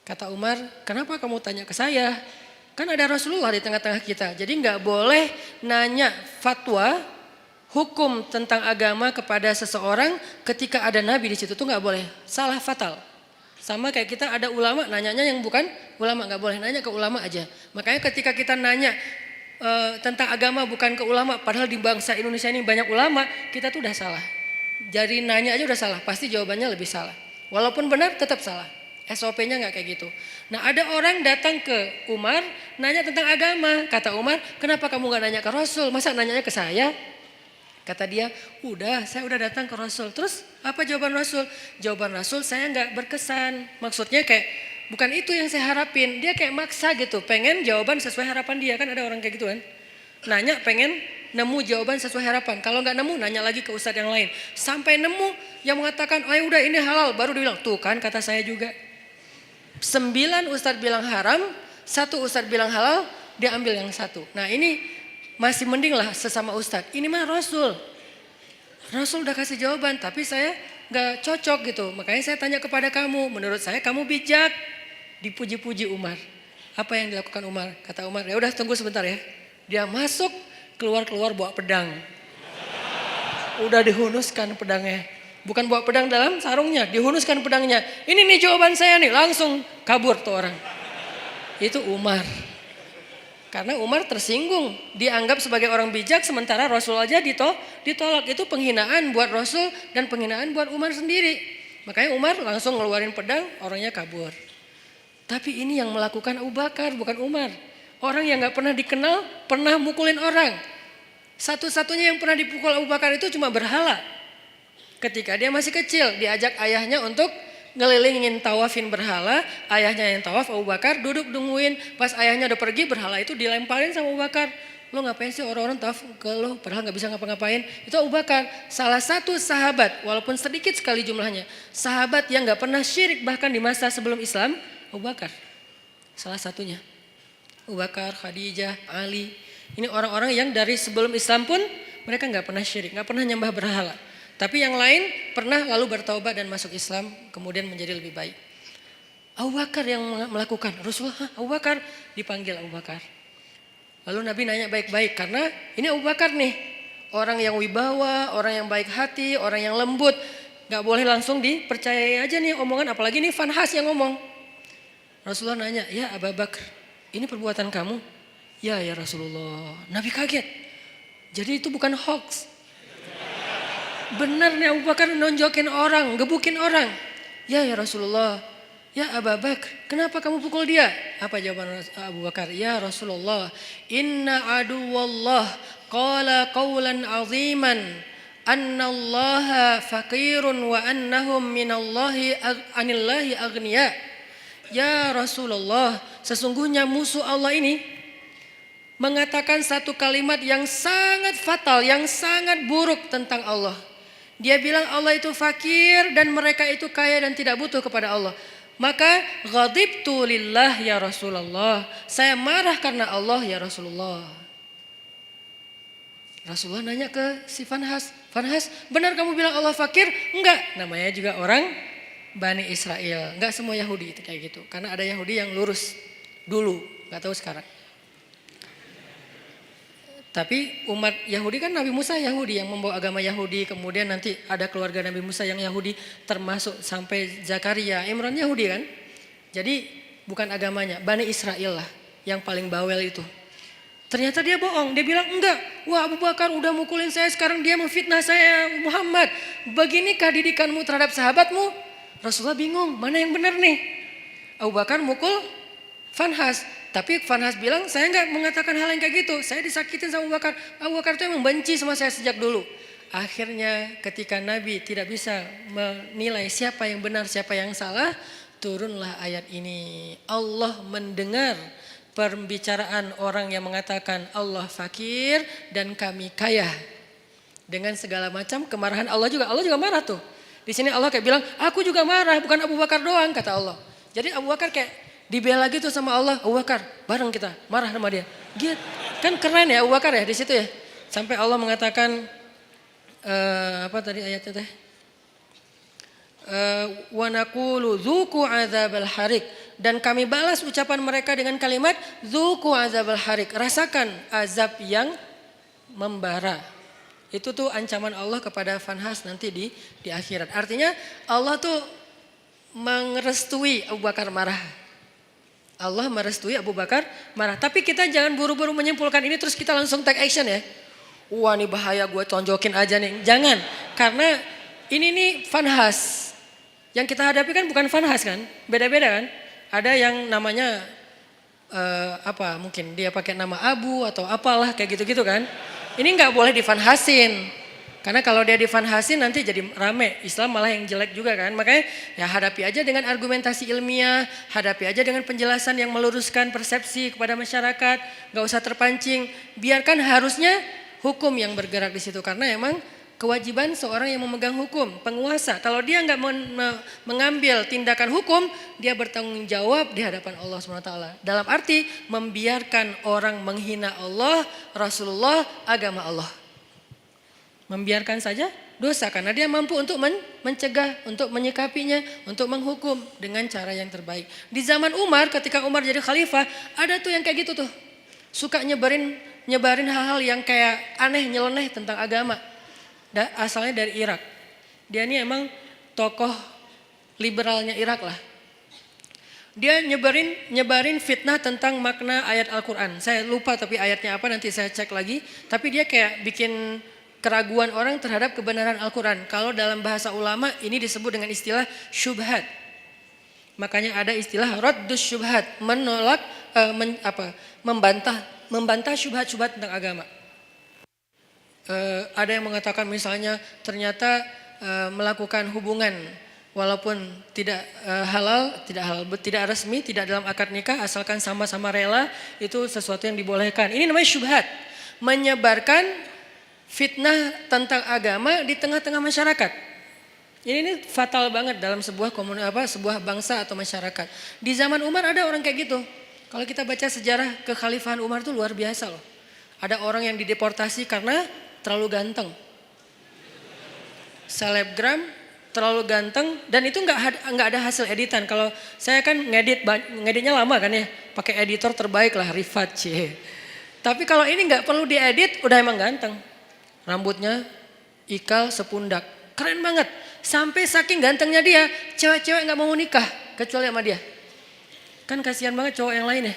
Speaker 1: Kata Umar, kenapa kamu tanya ke saya? Kan ada Rasulullah di tengah-tengah kita. Jadi gak boleh nanya fatwa, hukum tentang agama kepada seseorang ketika ada Nabi di situ, tuh gak boleh. Salah fatal. Sama kayak kita ada ulama, nanyanya yang bukan ulama, gak boleh nanya ke ulama aja. Makanya ketika kita nanya tentang agama bukan ke ulama, padahal di bangsa Indonesia ini banyak ulama, kita tuh udah salah. Jadi nanya aja udah salah, pasti jawabannya lebih salah. Walaupun benar tetap salah. SOP-nya gak kayak gitu. Nah ada orang datang ke Umar, nanya tentang agama. Kata Umar, kenapa kamu gak nanya ke Rasul? Masa nanyanya ke saya? Kata dia, saya udah datang ke Rasul. Terus apa jawaban Rasul? Jawaban Rasul saya gak berkesan. Maksudnya kayak bukan itu yang saya harapin. Dia kayak maksa gitu, pengen jawaban sesuai harapan dia. Kan ada orang kayak gitu kan. Nanya pengen nemu jawaban sesuai harapan. Kalau nggak nemu nanya lagi ke ustadz yang lain. Sampai nemu yang mengatakan, oh udah ini halal. Baru dia bilang, tuh kan kata saya juga. 9 ustadz bilang haram, 1 ustadz bilang halal, dia ambil yang 1. Nah ini masih mending lah sesama ustadz. Ini mah Rasul. Rasul udah kasih jawaban, tapi saya nggak cocok gitu. Makanya saya tanya kepada kamu, menurut saya kamu bijak. Dipuji-puji Umar. Apa yang dilakukan Umar? Kata Umar, ya udah tunggu sebentar ya. Dia masuk, keluar bawa pedang. Udah dihunuskan pedangnya. Bukan bawa pedang dalam sarungnya, dihunuskan pedangnya. Ini nih jawaban saya nih, langsung kabur tuh orang. Itu Umar. Karena Umar tersinggung, dianggap sebagai orang bijak sementara Rasul aja ditolak. Itu penghinaan buat Rasul dan penghinaan buat Umar sendiri. Makanya Umar langsung ngeluarin pedang, orangnya kabur. Tapi ini yang melakukan Abu Bakar, bukan Umar. Orang yang gak pernah dikenal, pernah mukulin orang. Satu-satunya yang pernah dipukul Abu Bakar itu cuma berhala. Ketika dia masih kecil, diajak ayahnya untuk ngelilingin tawafin berhala. Ayahnya yang tawaf, Abu Bakar duduk nungguin. Pas ayahnya udah pergi, berhala itu dilemparin sama Abu Bakar. Lo ngapain sih orang-orang tawaf ke lo, padahal gak bisa ngapa-ngapain. Itu Abu Bakar, salah satu sahabat, walaupun sedikit sekali jumlahnya. Sahabat yang gak pernah syirik bahkan di masa sebelum Islam, Abu Bakar. Salah satunya. Abu Bakar, Khadijah, Ali. Ini orang-orang yang dari sebelum Islam pun mereka nggak pernah syirik, nggak pernah nyembah berhala. Tapi yang lain pernah lalu bertaubat dan masuk Islam, kemudian menjadi lebih baik. Abu Bakar yang melakukan. Rasulullah, Abu Bakar, dipanggil Abu Bakar. Lalu Nabi nanya baik-baik karena ini Abu Bakar nih, orang yang wibawa, orang yang baik hati, orang yang lembut. Gak boleh langsung dipercayai aja nih omongan, apalagi nih Fanhas yang ngomong. Rasulullah nanya, ya Abu Bakar, ini perbuatan kamu? Ya Rasulullah. Nabi kaget. Jadi itu bukan hoax. Benar nih Abu Bakar nonjokin orang, gebukin orang. Ya Rasulullah. Ya Abu Bakar, kenapa kamu pukul dia? Apa jawaban Abu Bakar? Ya Rasulullah, inna aduwallah qala qawlan aziman. Annallaha faqirun wa annahum anillahi aghniya. Ya Rasulullah, sesungguhnya musuh Allah ini mengatakan satu kalimat yang sangat fatal, yang sangat buruk tentang Allah. Dia bilang Allah itu fakir dan mereka itu kaya dan tidak butuh kepada Allah. Maka ghadibtu lillah ya Rasulullah. Saya marah karena Allah ya Rasulullah. Rasulullah nanya ke si Fanhas, Fanhas, benar kamu bilang Allah fakir? Enggak, namanya juga orang Bani Israel. Enggak semua Yahudi itu kayak gitu. Karena ada Yahudi yang lurus dulu, enggak tahu sekarang. Tapi umat Yahudi kan Nabi Musa Yahudi yang membawa agama Yahudi. Kemudian nanti ada keluarga Nabi Musa yang Yahudi termasuk sampai Zakaria, Imran Yahudi kan. Jadi bukan agamanya, Bani Israel lah yang paling bawel itu. Ternyata dia bohong, dia bilang enggak. Wah Abu Bakar udah mukulin saya, sekarang dia memfitnah saya Muhammad. Beginikah didikanmu terhadap sahabatmu? Rasulullah bingung, mana yang benar nih? Abu Bakar mukul Fanhas. Tapi Fanhas bilang saya enggak mengatakan hal yang kayak gitu. Saya disakitin sama Abu Bakar. Abu Bakar itu emang benci sama saya sejak dulu. Akhirnya ketika Nabi tidak bisa menilai siapa yang benar, siapa yang salah, turunlah ayat ini. Allah mendengar pembicaraan orang yang mengatakan Allah fakir dan kami kaya. Dengan segala macam kemarahan Allah juga marah tuh. Di sini Allah kayak bilang, aku juga marah, bukan Abu Bakar doang kata Allah. Jadi Abu Bakar kayak dibela gitu sama Allah. Abu Bakar, bareng kita marah sama dia. Gitu. Kan keren ya Abu Bakar ya di situ ya. Sampai Allah mengatakan apa tadi ayatnya teh? Wa naqulu dzuqu adzabal harik, dan kami balas ucapan mereka dengan kalimat dzuqu adzabal harik, rasakan azab yang membara. Itu tuh ancaman Allah kepada Fanhas nanti di akhirat. Artinya Allah tuh merestui Abu Bakar marah. Allah merestui Abu Bakar marah. Tapi kita jangan buru-buru menyimpulkan ini terus kita langsung take action ya. Wah ini bahaya, gue tonjokin aja nih. Jangan, karena ini nih Fanhas. Yang kita hadapi kan bukan Fanhas kan, beda-beda kan. Ada yang namanya mungkin dia pakai nama Abu atau apalah kayak gitu-gitu kan. Ini nggak boleh difanhasin, karena kalau dia difanhasin nanti jadi rame. Islam malah yang jelek juga kan. Makanya ya hadapi aja dengan argumentasi ilmiah, hadapi aja dengan penjelasan yang meluruskan persepsi kepada masyarakat. Nggak usah terpancing, biarkan harusnya hukum yang bergerak di situ, karena emang kewajiban seorang yang memegang hukum, penguasa. Kalau dia nggak mengambil tindakan hukum, dia bertanggung jawab di hadapan Allah SWT. Dalam arti membiarkan orang menghina Allah, Rasulullah, agama Allah. Membiarkan saja dosa, karena dia mampu untuk mencegah, untuk menyikapinya, untuk menghukum dengan cara yang terbaik. Di zaman Umar, ketika Umar jadi khalifah, ada tuh yang kayak gitu tuh. Suka nyebarin hal-hal yang kayak aneh, nyeleneh tentang agama. Asalnya dari Irak. Dia ini emang tokoh liberalnya Irak lah. Dia nyebarin fitnah tentang makna ayat Al-Quran. Saya lupa tapi ayatnya apa, nanti saya cek lagi. Tapi dia kayak bikin keraguan orang terhadap kebenaran Al-Quran. Kalau dalam bahasa ulama ini disebut dengan istilah syubhat. Makanya ada istilah raddus syubhat, menolak membantah syubhat-syubhat tentang agama. Ada yang mengatakan misalnya ternyata melakukan hubungan walaupun tidak halal, tidak resmi, tidak dalam akad nikah, asalkan sama-sama rela, itu sesuatu yang dibolehkan. Ini namanya syubhat, menyebarkan fitnah tentang agama di tengah-tengah masyarakat. Ini fatal banget dalam sebuah sebuah bangsa atau masyarakat. Di zaman Umar ada orang kayak gitu. Kalau kita baca sejarah kekhalifahan Umar itu luar biasa loh. Ada orang yang dideportasi karena terlalu ganteng. Selebgram terlalu ganteng dan itu nggak ada hasil editan. Kalau saya kan ngeditnya lama kan ya, pakai editor terbaik lah Rifat C. Tapi kalau ini nggak perlu diedit, udah emang ganteng. Rambutnya ikal sepundak, keren banget. Sampai saking gantengnya dia, cewek-cewek nggak mau nikah kecuali sama dia. Kan kasihan banget cowok yang lain ya.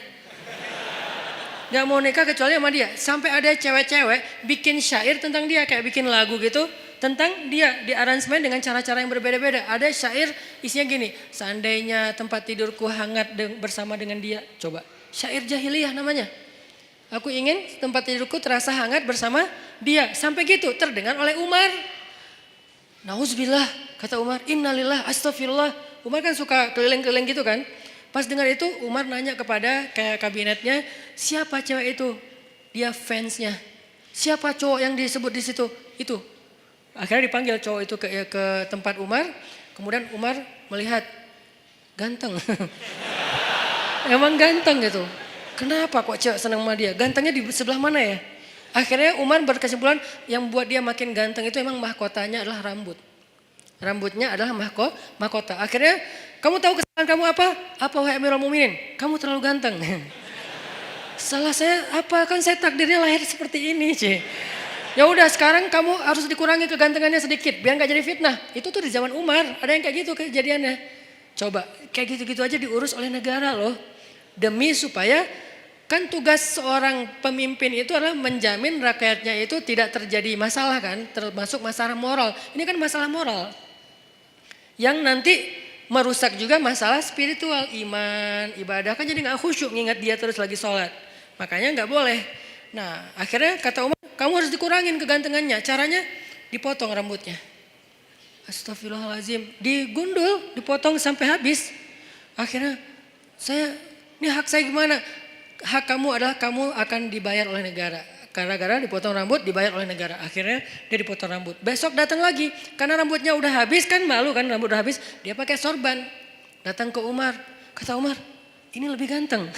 Speaker 1: Nggak mau nikah kecuali sama dia. Sampai ada cewek-cewek bikin syair tentang dia, kayak bikin lagu gitu tentang dia, di aransemen dengan cara-cara yang berbeda-beda. Ada syair isinya gini, seandainya tempat tidurku hangat bersama dengan dia. Coba, syair jahiliyah namanya. Aku ingin tempat tidurku terasa hangat bersama dia. Sampai gitu terdengar oleh Umar. Nauzubillah, kata Umar, innalillah, astagfirullah. Umar kan suka keliling-keliling gitu kan. Pas dengar itu Umar nanya kepada kayak kabinetnya, siapa cewek itu? Dia fansnya. Siapa cowok yang disebut di situ? Itu. Akhirnya dipanggil cowok itu ke tempat Umar. Kemudian Umar melihat, ganteng. Emang ganteng gitu. Kenapa kok cewek senang sama dia? Gantengnya di sebelah mana ya? Akhirnya Umar berkesimpulan yang buat dia makin ganteng itu emang mahkotanya adalah rambut. Rambutnya adalah mahkota. Akhirnya, kamu tahu kesalahan kamu apa? Apa wahai Amirul Mukminin? Kamu terlalu ganteng. Salah saya apa? Kan saya takdirnya lahir seperti ini, C. Ya udah sekarang kamu harus dikurangi kegantengannya sedikit biar nggak jadi fitnah. Itu tuh di zaman Umar, ada yang kayak gitu kejadiannya. Coba, kayak gitu-gitu aja diurus oleh negara loh. Demi supaya kan tugas seorang pemimpin itu adalah menjamin rakyatnya itu tidak terjadi masalah kan, termasuk masalah moral. Ini kan masalah moral yang nanti merusak juga masalah spiritual, iman, ibadah kan jadi nggak khusyuk ngingat dia terus lagi sholat. Makanya nggak boleh. Nah akhirnya kata Umar, kamu harus dikurangin kegantengannya. Caranya dipotong rambutnya. Astagfirullahaladzim, digundul, dipotong sampai habis. Akhirnya ini hak saya gimana? Hak kamu adalah kamu akan dibayar oleh negara. Gara-gara dipotong rambut dibayar oleh negara. Akhirnya dia dipotong rambut. Besok datang lagi. Karena rambutnya udah habis kan malu kan rambut udah habis. Dia pakai sorban. Datang ke Umar. Kata Umar ini lebih ganteng.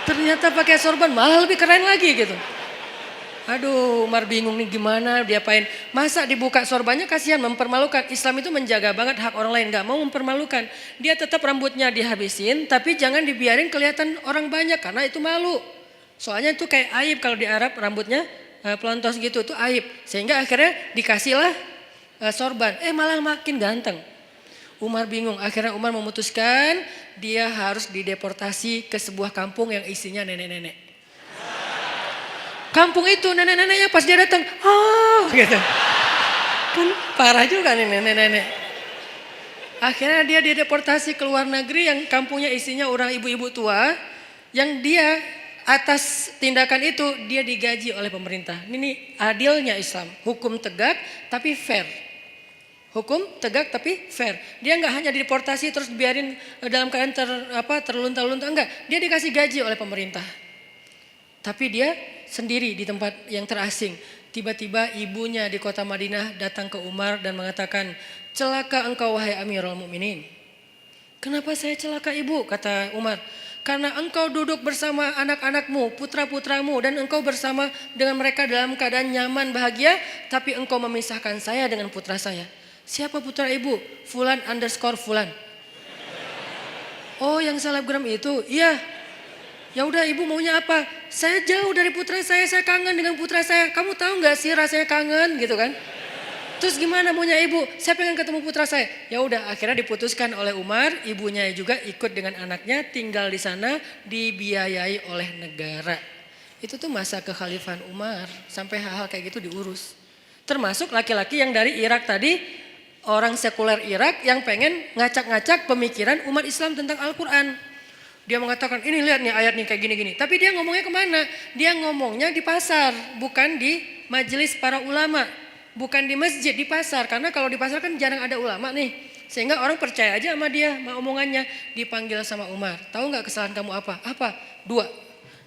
Speaker 1: Ternyata pakai sorban malah lebih keren lagi gitu. Aduh Umar bingung nih gimana diapain. Masa dibuka sorbannya kasihan mempermalukan. Islam itu menjaga banget hak orang lain. Gak mau mempermalukan. Dia tetap rambutnya dihabisin. Tapi jangan dibiarin kelihatan orang banyak. Karena itu malu. Soalnya itu kayak aib kalau di Arab rambutnya pelontos gitu. Itu aib. Sehingga akhirnya dikasihlah sorban. Malah makin ganteng. Umar bingung. Akhirnya Umar memutuskan dia harus dideportasi ke sebuah kampung yang isinya nenek-nenek. Kampung itu nenek-neneknya pas dia datang, gitu. Kan parah juga nih nenek-nenek. Akhirnya dia dideportasi ke luar negeri yang kampungnya isinya orang ibu-ibu tua. Yang dia atas tindakan itu dia digaji oleh pemerintah. Ini adilnya Islam, hukum tegak tapi fair. Hukum tegak tapi fair. Dia nggak hanya dideportasi terus biarin dalam keadaan terlunta-lunta, enggak. Dia dikasih gaji oleh pemerintah. Tapi dia sendiri di tempat yang terasing. Tiba-tiba ibunya di kota Madinah datang ke Umar dan mengatakan, celaka engkau wahai Amirul Mukminin. Kenapa saya celaka ibu? Kata Umar. Karena engkau duduk bersama anak-anakmu, putra-putramu dan engkau bersama dengan mereka dalam keadaan nyaman, bahagia. Tapi engkau memisahkan saya dengan putra saya. Siapa putra ibu? Fulan _ Fulan. Oh yang selebgram itu? Iya. Ya udah ibu maunya apa? Saya jauh dari putra saya kangen dengan putra saya. Kamu tahu nggak sih rasanya kangen gitu kan? Terus gimana maunya ibu? Saya pengen ketemu putra saya. Ya udah akhirnya diputuskan oleh Umar, ibunya juga ikut dengan anaknya tinggal di sana dibiayai oleh negara. Itu tuh masa kekhalifahan Umar sampai hal-hal kayak gitu diurus. Termasuk laki-laki yang dari Irak tadi, orang sekuler Irak yang pengen ngacak-ngacak pemikiran umat Islam tentang Al-Quran. Dia mengatakan ini lihat nih ayat nih kayak gini-gini. Tapi dia ngomongnya kemana? Dia ngomongnya di pasar, bukan di majelis para ulama. Bukan di masjid, di pasar. Karena kalau di pasar kan jarang ada ulama nih. Sehingga orang percaya aja sama dia, sama omongannya. Dipanggil sama Umar. Tahu gak kesalahan kamu apa? Apa? 2.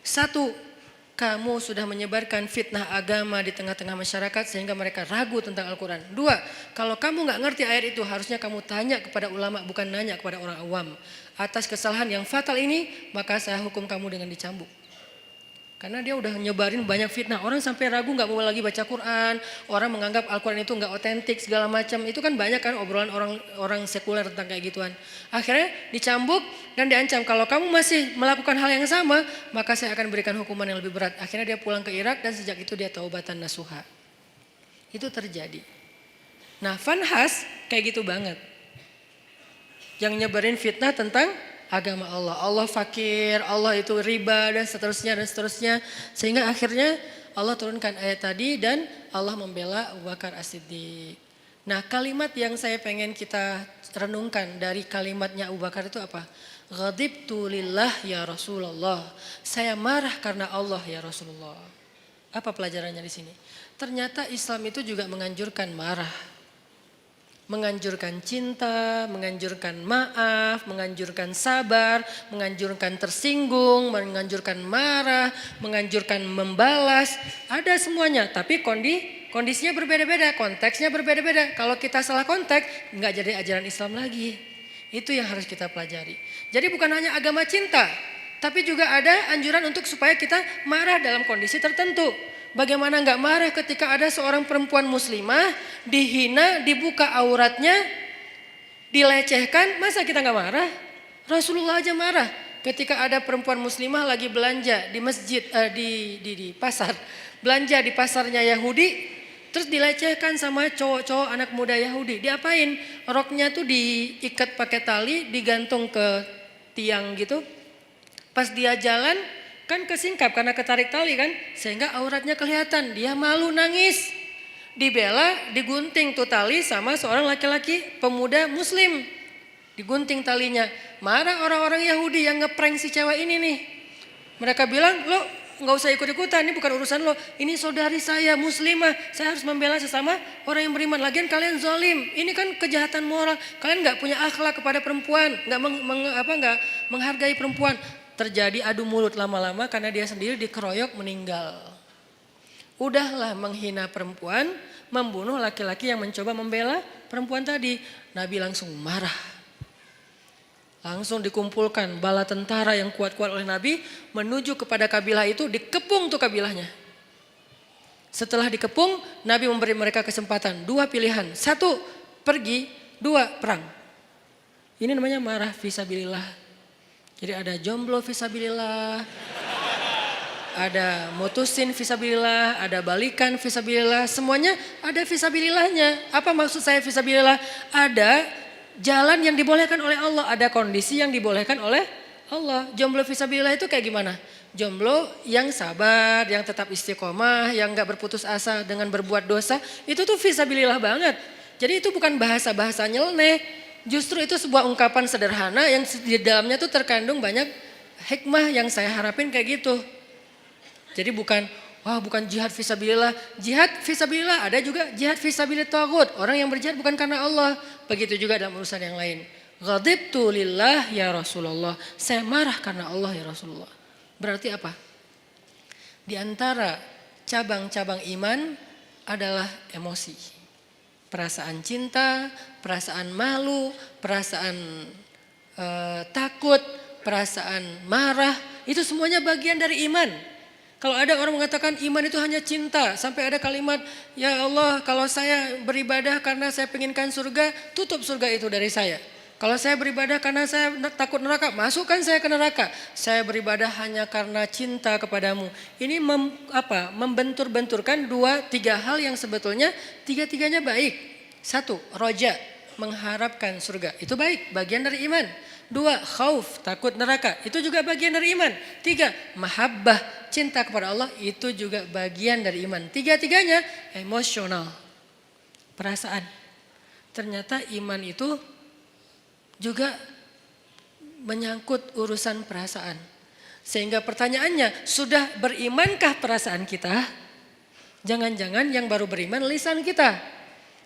Speaker 1: 1. kamu sudah menyebarkan fitnah agama di tengah-tengah masyarakat sehingga mereka ragu tentang Al-Quran. 2, kalau kamu nggak ngerti ayat itu harusnya kamu tanya kepada ulama, bukan nanya kepada orang awam. Atas kesalahan yang fatal ini maka saya hukum kamu dengan dicambuk. Karena dia udah nyebarin banyak fitnah. Orang sampai ragu nggak mau lagi baca Quran. Orang menganggap Al-Quran itu nggak otentik segala macam. Itu kan banyak kan obrolan orang sekuler tentang kayak gituan. Akhirnya dicambuk dan diancam. Kalau kamu masih melakukan hal yang sama, maka saya akan berikan hukuman yang lebih berat. Akhirnya dia pulang ke Irak dan sejak itu dia taubatan nasuha. Itu terjadi. Nah, Vanhas kayak gitu banget. Yang nyebarin fitnah tentang agama Allah. Allah fakir, Allah itu riba dan seterusnya. Sehingga akhirnya Allah turunkan ayat tadi dan Allah membela Abu Bakar As-Siddiq. Nah, kalimat yang saya pengen kita renungkan dari kalimatnya Abu Bakar itu apa? Ghadibtu lillah ya Rasulullah. Saya marah karena Allah ya Rasulullah. Apa pelajarannya di sini? Ternyata Islam itu juga menganjurkan marah. Menganjurkan cinta, menganjurkan maaf, menganjurkan sabar, menganjurkan tersinggung, menganjurkan marah, menganjurkan membalas. Ada semuanya, tapi kondisinya berbeda-beda, konteksnya berbeda-beda. Kalau kita salah konteks, nggak jadi ajaran Islam lagi. Itu yang harus kita pelajari. Jadi bukan hanya agama cinta, tapi juga ada anjuran untuk supaya kita marah dalam kondisi tertentu. Bagaimana nggak marah ketika ada seorang perempuan muslimah dihina, dibuka auratnya, dilecehkan, masa kita nggak marah? Rasulullah aja marah ketika ada perempuan muslimah lagi belanja di masjid, di pasar, belanja di pasarnya Yahudi, terus dilecehkan sama cowok-cowok anak muda Yahudi. Diapain? Roknya tuh diikat pakai tali, digantung ke tiang gitu. Pas dia jalan, kan kesingkap karena ketarik tali kan, sehingga auratnya kelihatan. Dia malu nangis, dibela, digunting tuh tali sama seorang laki-laki pemuda muslim, digunting talinya. Marah orang-orang Yahudi yang ngeprank si cewek ini nih. Mereka bilang, lo nggak usah ikut-ikutan, ini bukan urusan lo, ini saudari saya muslimah, saya harus membela sesama orang yang beriman. Lagian kalian zalim, ini kan kejahatan moral, kalian nggak punya akhlak kepada perempuan, nggak menghargai perempuan. Terjadi adu mulut lama-lama karena dia sendiri dikeroyok meninggal. Udahlah menghina perempuan, membunuh laki-laki yang mencoba membela perempuan tadi. Nabi langsung marah. Langsung dikumpulkan bala tentara yang kuat-kuat oleh Nabi menuju kepada kabilah itu, dikepung tuh kabilahnya. Setelah dikepung, Nabi memberi mereka kesempatan, 2 pilihan. 1 pergi, 2 perang. Ini namanya marah fisabilillah. Jadi ada jomblo fisabilillah, ada mutusin fisabilillah, ada balikan fisabilillah, semuanya ada fisabilillahnya. Apa maksud saya fisabilillah? Ada jalan yang dibolehkan oleh Allah, ada kondisi yang dibolehkan oleh Allah. Jomblo fisabilillah itu kayak gimana? Jomblo yang sabar, yang tetap istiqomah, yang gak berputus asa dengan berbuat dosa, itu tuh fisabilillah banget. Jadi itu bukan bahasa-bahasa nyeleneh. Justru itu sebuah ungkapan sederhana yang di dalamnya tuh terkandung banyak hikmah yang saya harapin kayak gitu. Jadi bukan jihad fisabilillah. Jihad fisabilillah, ada juga jihad fisabilillah taghut. Orang yang berjihad bukan karena Allah. Begitu juga dalam urusan yang lain. Ghadibtu lillah ya Rasulullah. Saya marah karena Allah ya Rasulullah. Berarti apa? Di antara cabang-cabang iman adalah emosi. Perasaan cinta, perasaan malu, perasaan takut, perasaan marah, itu semuanya bagian dari iman. Kalau ada orang mengatakan iman itu hanya cinta, sampai ada kalimat, ya Allah kalau saya beribadah karena saya penginkan surga, tutup surga itu dari saya. Kalau saya beribadah karena saya takut neraka, masukkan saya ke neraka. Saya beribadah hanya karena cinta kepadamu. Ini membentur-benturkan 2-3 hal yang sebetulnya tiga-tiganya baik. 1, roja, mengharapkan surga. Itu baik, bagian dari iman. 2, khauf, takut neraka. Itu juga bagian dari iman. 3, mahabbah, cinta kepada Allah. Itu juga bagian dari iman. Tiga-tiganya emosional, perasaan. Ternyata iman itu juga menyangkut urusan perasaan. Sehingga pertanyaannya, sudah berimankah perasaan kita? Jangan-jangan yang baru beriman lisan kita.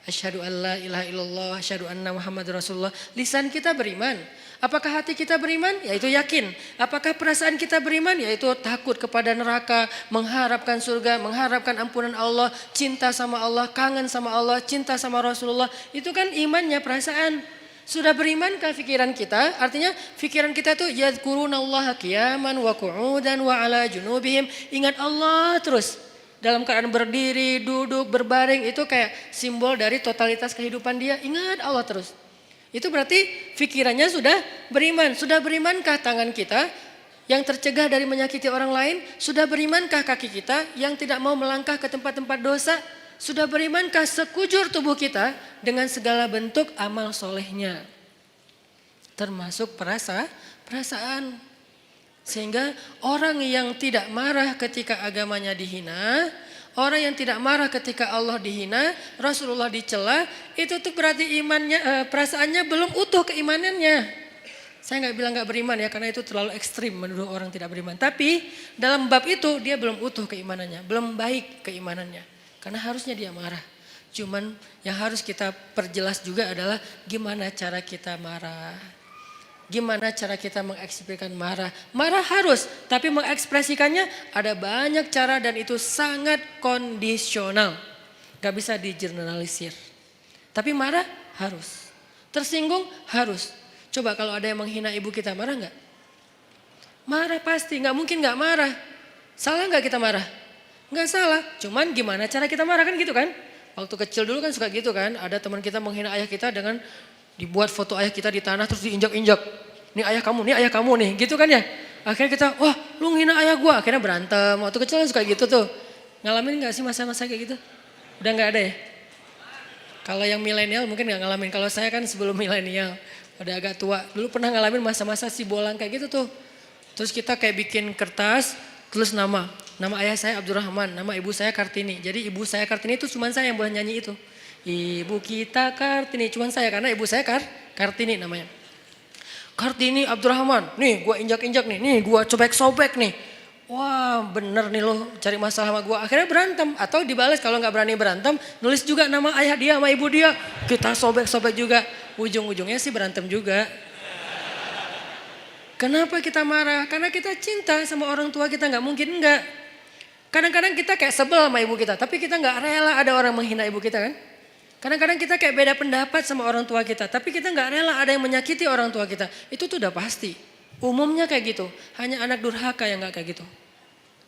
Speaker 1: Asyhadu an la ilaha illallah, asyhadu anna Muhammad Rasulullah. Lisan kita beriman. Apakah hati kita beriman? Yaitu yakin. Apakah perasaan kita beriman? Yaitu takut kepada neraka, mengharapkan surga, mengharapkan ampunan Allah, cinta sama Allah, kangen sama Allah, cinta sama Rasulullah. Itu kan imannya, perasaan. Sudah berimankah pikiran kita? Artinya pikiran kita tuh yadhkurunallaha qiyaman wa qu'udan wa ala junubihim. Ingat Allah terus. Dalam keadaan berdiri, duduk, berbaring, itu kayak simbol dari totalitas kehidupan dia. Ingat Allah terus. Itu berarti pikirannya sudah beriman. Sudah berimankah tangan kita yang tercegah dari menyakiti orang lain? Sudah berimankah kaki kita yang tidak mau melangkah ke tempat-tempat dosa? Sudah berimankah sekujur tubuh kita dengan segala bentuk amal solehnya? Termasuk perasaan. Sehingga orang yang tidak marah ketika agamanya dihina, orang yang tidak marah ketika Allah dihina, Rasulullah dicela, itu tuh berarti imannya, perasaannya belum utuh keimanannya. Saya nggak bilang nggak beriman ya, karena itu terlalu ekstrim menuduh orang tidak beriman. Tapi dalam bab itu dia belum utuh keimanannya, belum baik keimanannya. Karena harusnya dia marah. Cuman yang harus kita perjelas juga adalah gimana cara kita marah. Gimana cara kita mengekspresikan marah? Marah harus, tapi mengekspresikannya ada banyak cara dan itu sangat kondisional. Gak bisa digeneralisir. Tapi marah harus. Tersinggung harus. Coba kalau ada yang menghina ibu kita, marah gak? Marah pasti, gak mungkin gak marah. Salah gak kita marah? Gak salah, cuman gimana cara kita marah kan gitu kan? Waktu kecil dulu kan suka gitu kan, ada teman kita menghina ayah kita dengan dibuat foto ayah kita di tanah terus diinjak-injak. Nih ayah kamu nih, gitu kan ya. Akhirnya kita, wah lu ngina ayah gua, akhirnya berantem. Waktu kecil kan suka gitu tuh. Ngalamin gak sih masa-masa kayak gitu? Udah gak ada ya? Kalau yang milenial mungkin gak ngalamin, kalau saya kan sebelum milenial, udah agak tua. Dulu pernah ngalamin masa-masa si bolang kayak gitu tuh. Terus kita kayak bikin kertas, tulis nama ayah saya Abdurrahman, nama ibu saya Kartini. Jadi ibu saya Kartini itu cuma saya yang boleh nyanyi itu. Ibu kita Kartini, cuman saya karena ibu saya Kartini namanya. Kartini Abdurrahman, nih gua injak-injak nih gua sobek-sobek nih. Wah bener nih lo cari masalah sama gua. Akhirnya berantem atau dibalas kalau gak berani berantem, nulis juga nama ayah dia sama ibu dia. Kita sobek-sobek juga, ujung-ujungnya sih berantem juga. Kenapa kita marah? Karena kita cinta sama orang tua kita, gak mungkin enggak. Kadang-kadang kita kayak sebel sama ibu kita, tapi kita gak rela ada orang menghina ibu kita kan. Kadang-kadang kita kayak beda pendapat sama orang tua kita, tapi kita gak rela ada yang menyakiti orang tua kita. Itu tuh udah pasti. Umumnya kayak gitu. Hanya anak durhaka yang gak kayak gitu.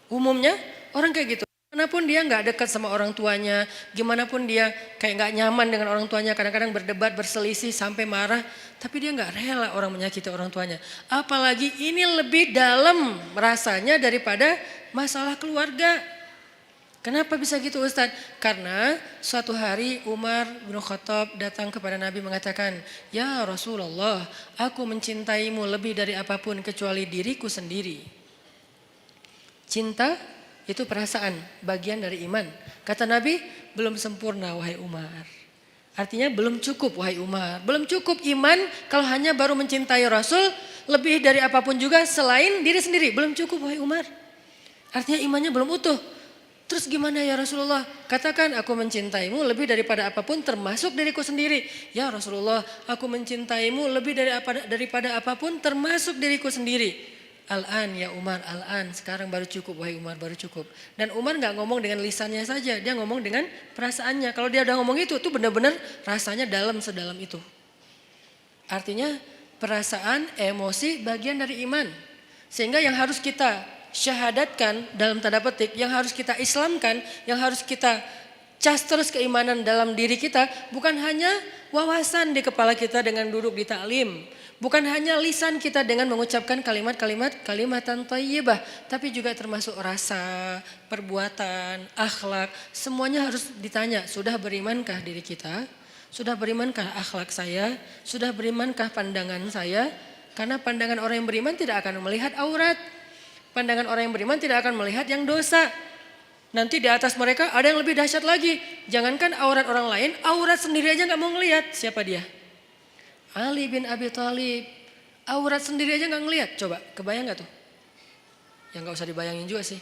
Speaker 1: Umumnya orang kayak gitu. Gimanapun dia gak dekat sama orang tuanya, gimana pun dia kayak gak nyaman dengan orang tuanya, kadang-kadang berdebat, berselisih, sampai marah. Tapi dia gak rela orang menyakiti orang tuanya. Apalagi ini lebih dalam rasanya daripada masalah keluarga. Kenapa bisa gitu Ustadz? Karena suatu hari Umar bin Khattab datang kepada Nabi mengatakan, ya Rasulullah, aku mencintaimu lebih dari apapun kecuali diriku sendiri. Cinta itu perasaan, bagian dari iman. Kata Nabi, belum sempurna wahai Umar. Artinya belum cukup wahai Umar. Belum cukup iman kalau hanya baru mencintai Rasul lebih dari apapun juga selain diri sendiri. Belum cukup wahai Umar. Artinya imannya belum utuh. Terus gimana ya Rasulullah? Katakan aku mencintaimu lebih daripada apapun termasuk diriku sendiri. Ya Rasulullah, aku mencintaimu lebih daripada apapun termasuk diriku sendiri. Al-an ya Umar, al-an. Sekarang baru cukup wahai Umar, baru cukup. Dan Umar gak ngomong dengan lisannya saja, dia ngomong dengan perasaannya. Kalau dia udah ngomong itu benar-benar rasanya dalam sedalam itu. Artinya perasaan, emosi bagian dari iman. Sehingga yang harus kita syahadatkan dalam tanda petik, yang harus kita islamkan, yang harus kita cas terus keimanan dalam diri kita, bukan hanya wawasan di kepala kita dengan duduk di taklim, bukan hanya lisan kita dengan mengucapkan kalimatan thayyibah, tapi juga termasuk rasa, perbuatan, akhlak, semuanya harus ditanya, sudah berimankah diri kita? Sudah berimankah akhlak saya? Sudah berimankah pandangan saya? Karena pandangan orang yang beriman tidak akan melihat aurat. Pandangan orang yang beriman tidak akan melihat yang dosa. Nanti di atas mereka ada yang lebih dahsyat lagi. Jangankan aurat orang lain, aurat sendiri aja gak mau ngelihat. Siapa dia? Ali bin Abi Thalib. Aurat sendiri aja gak ngelihat. Coba, kebayang gak tuh? Ya gak usah dibayangin juga sih.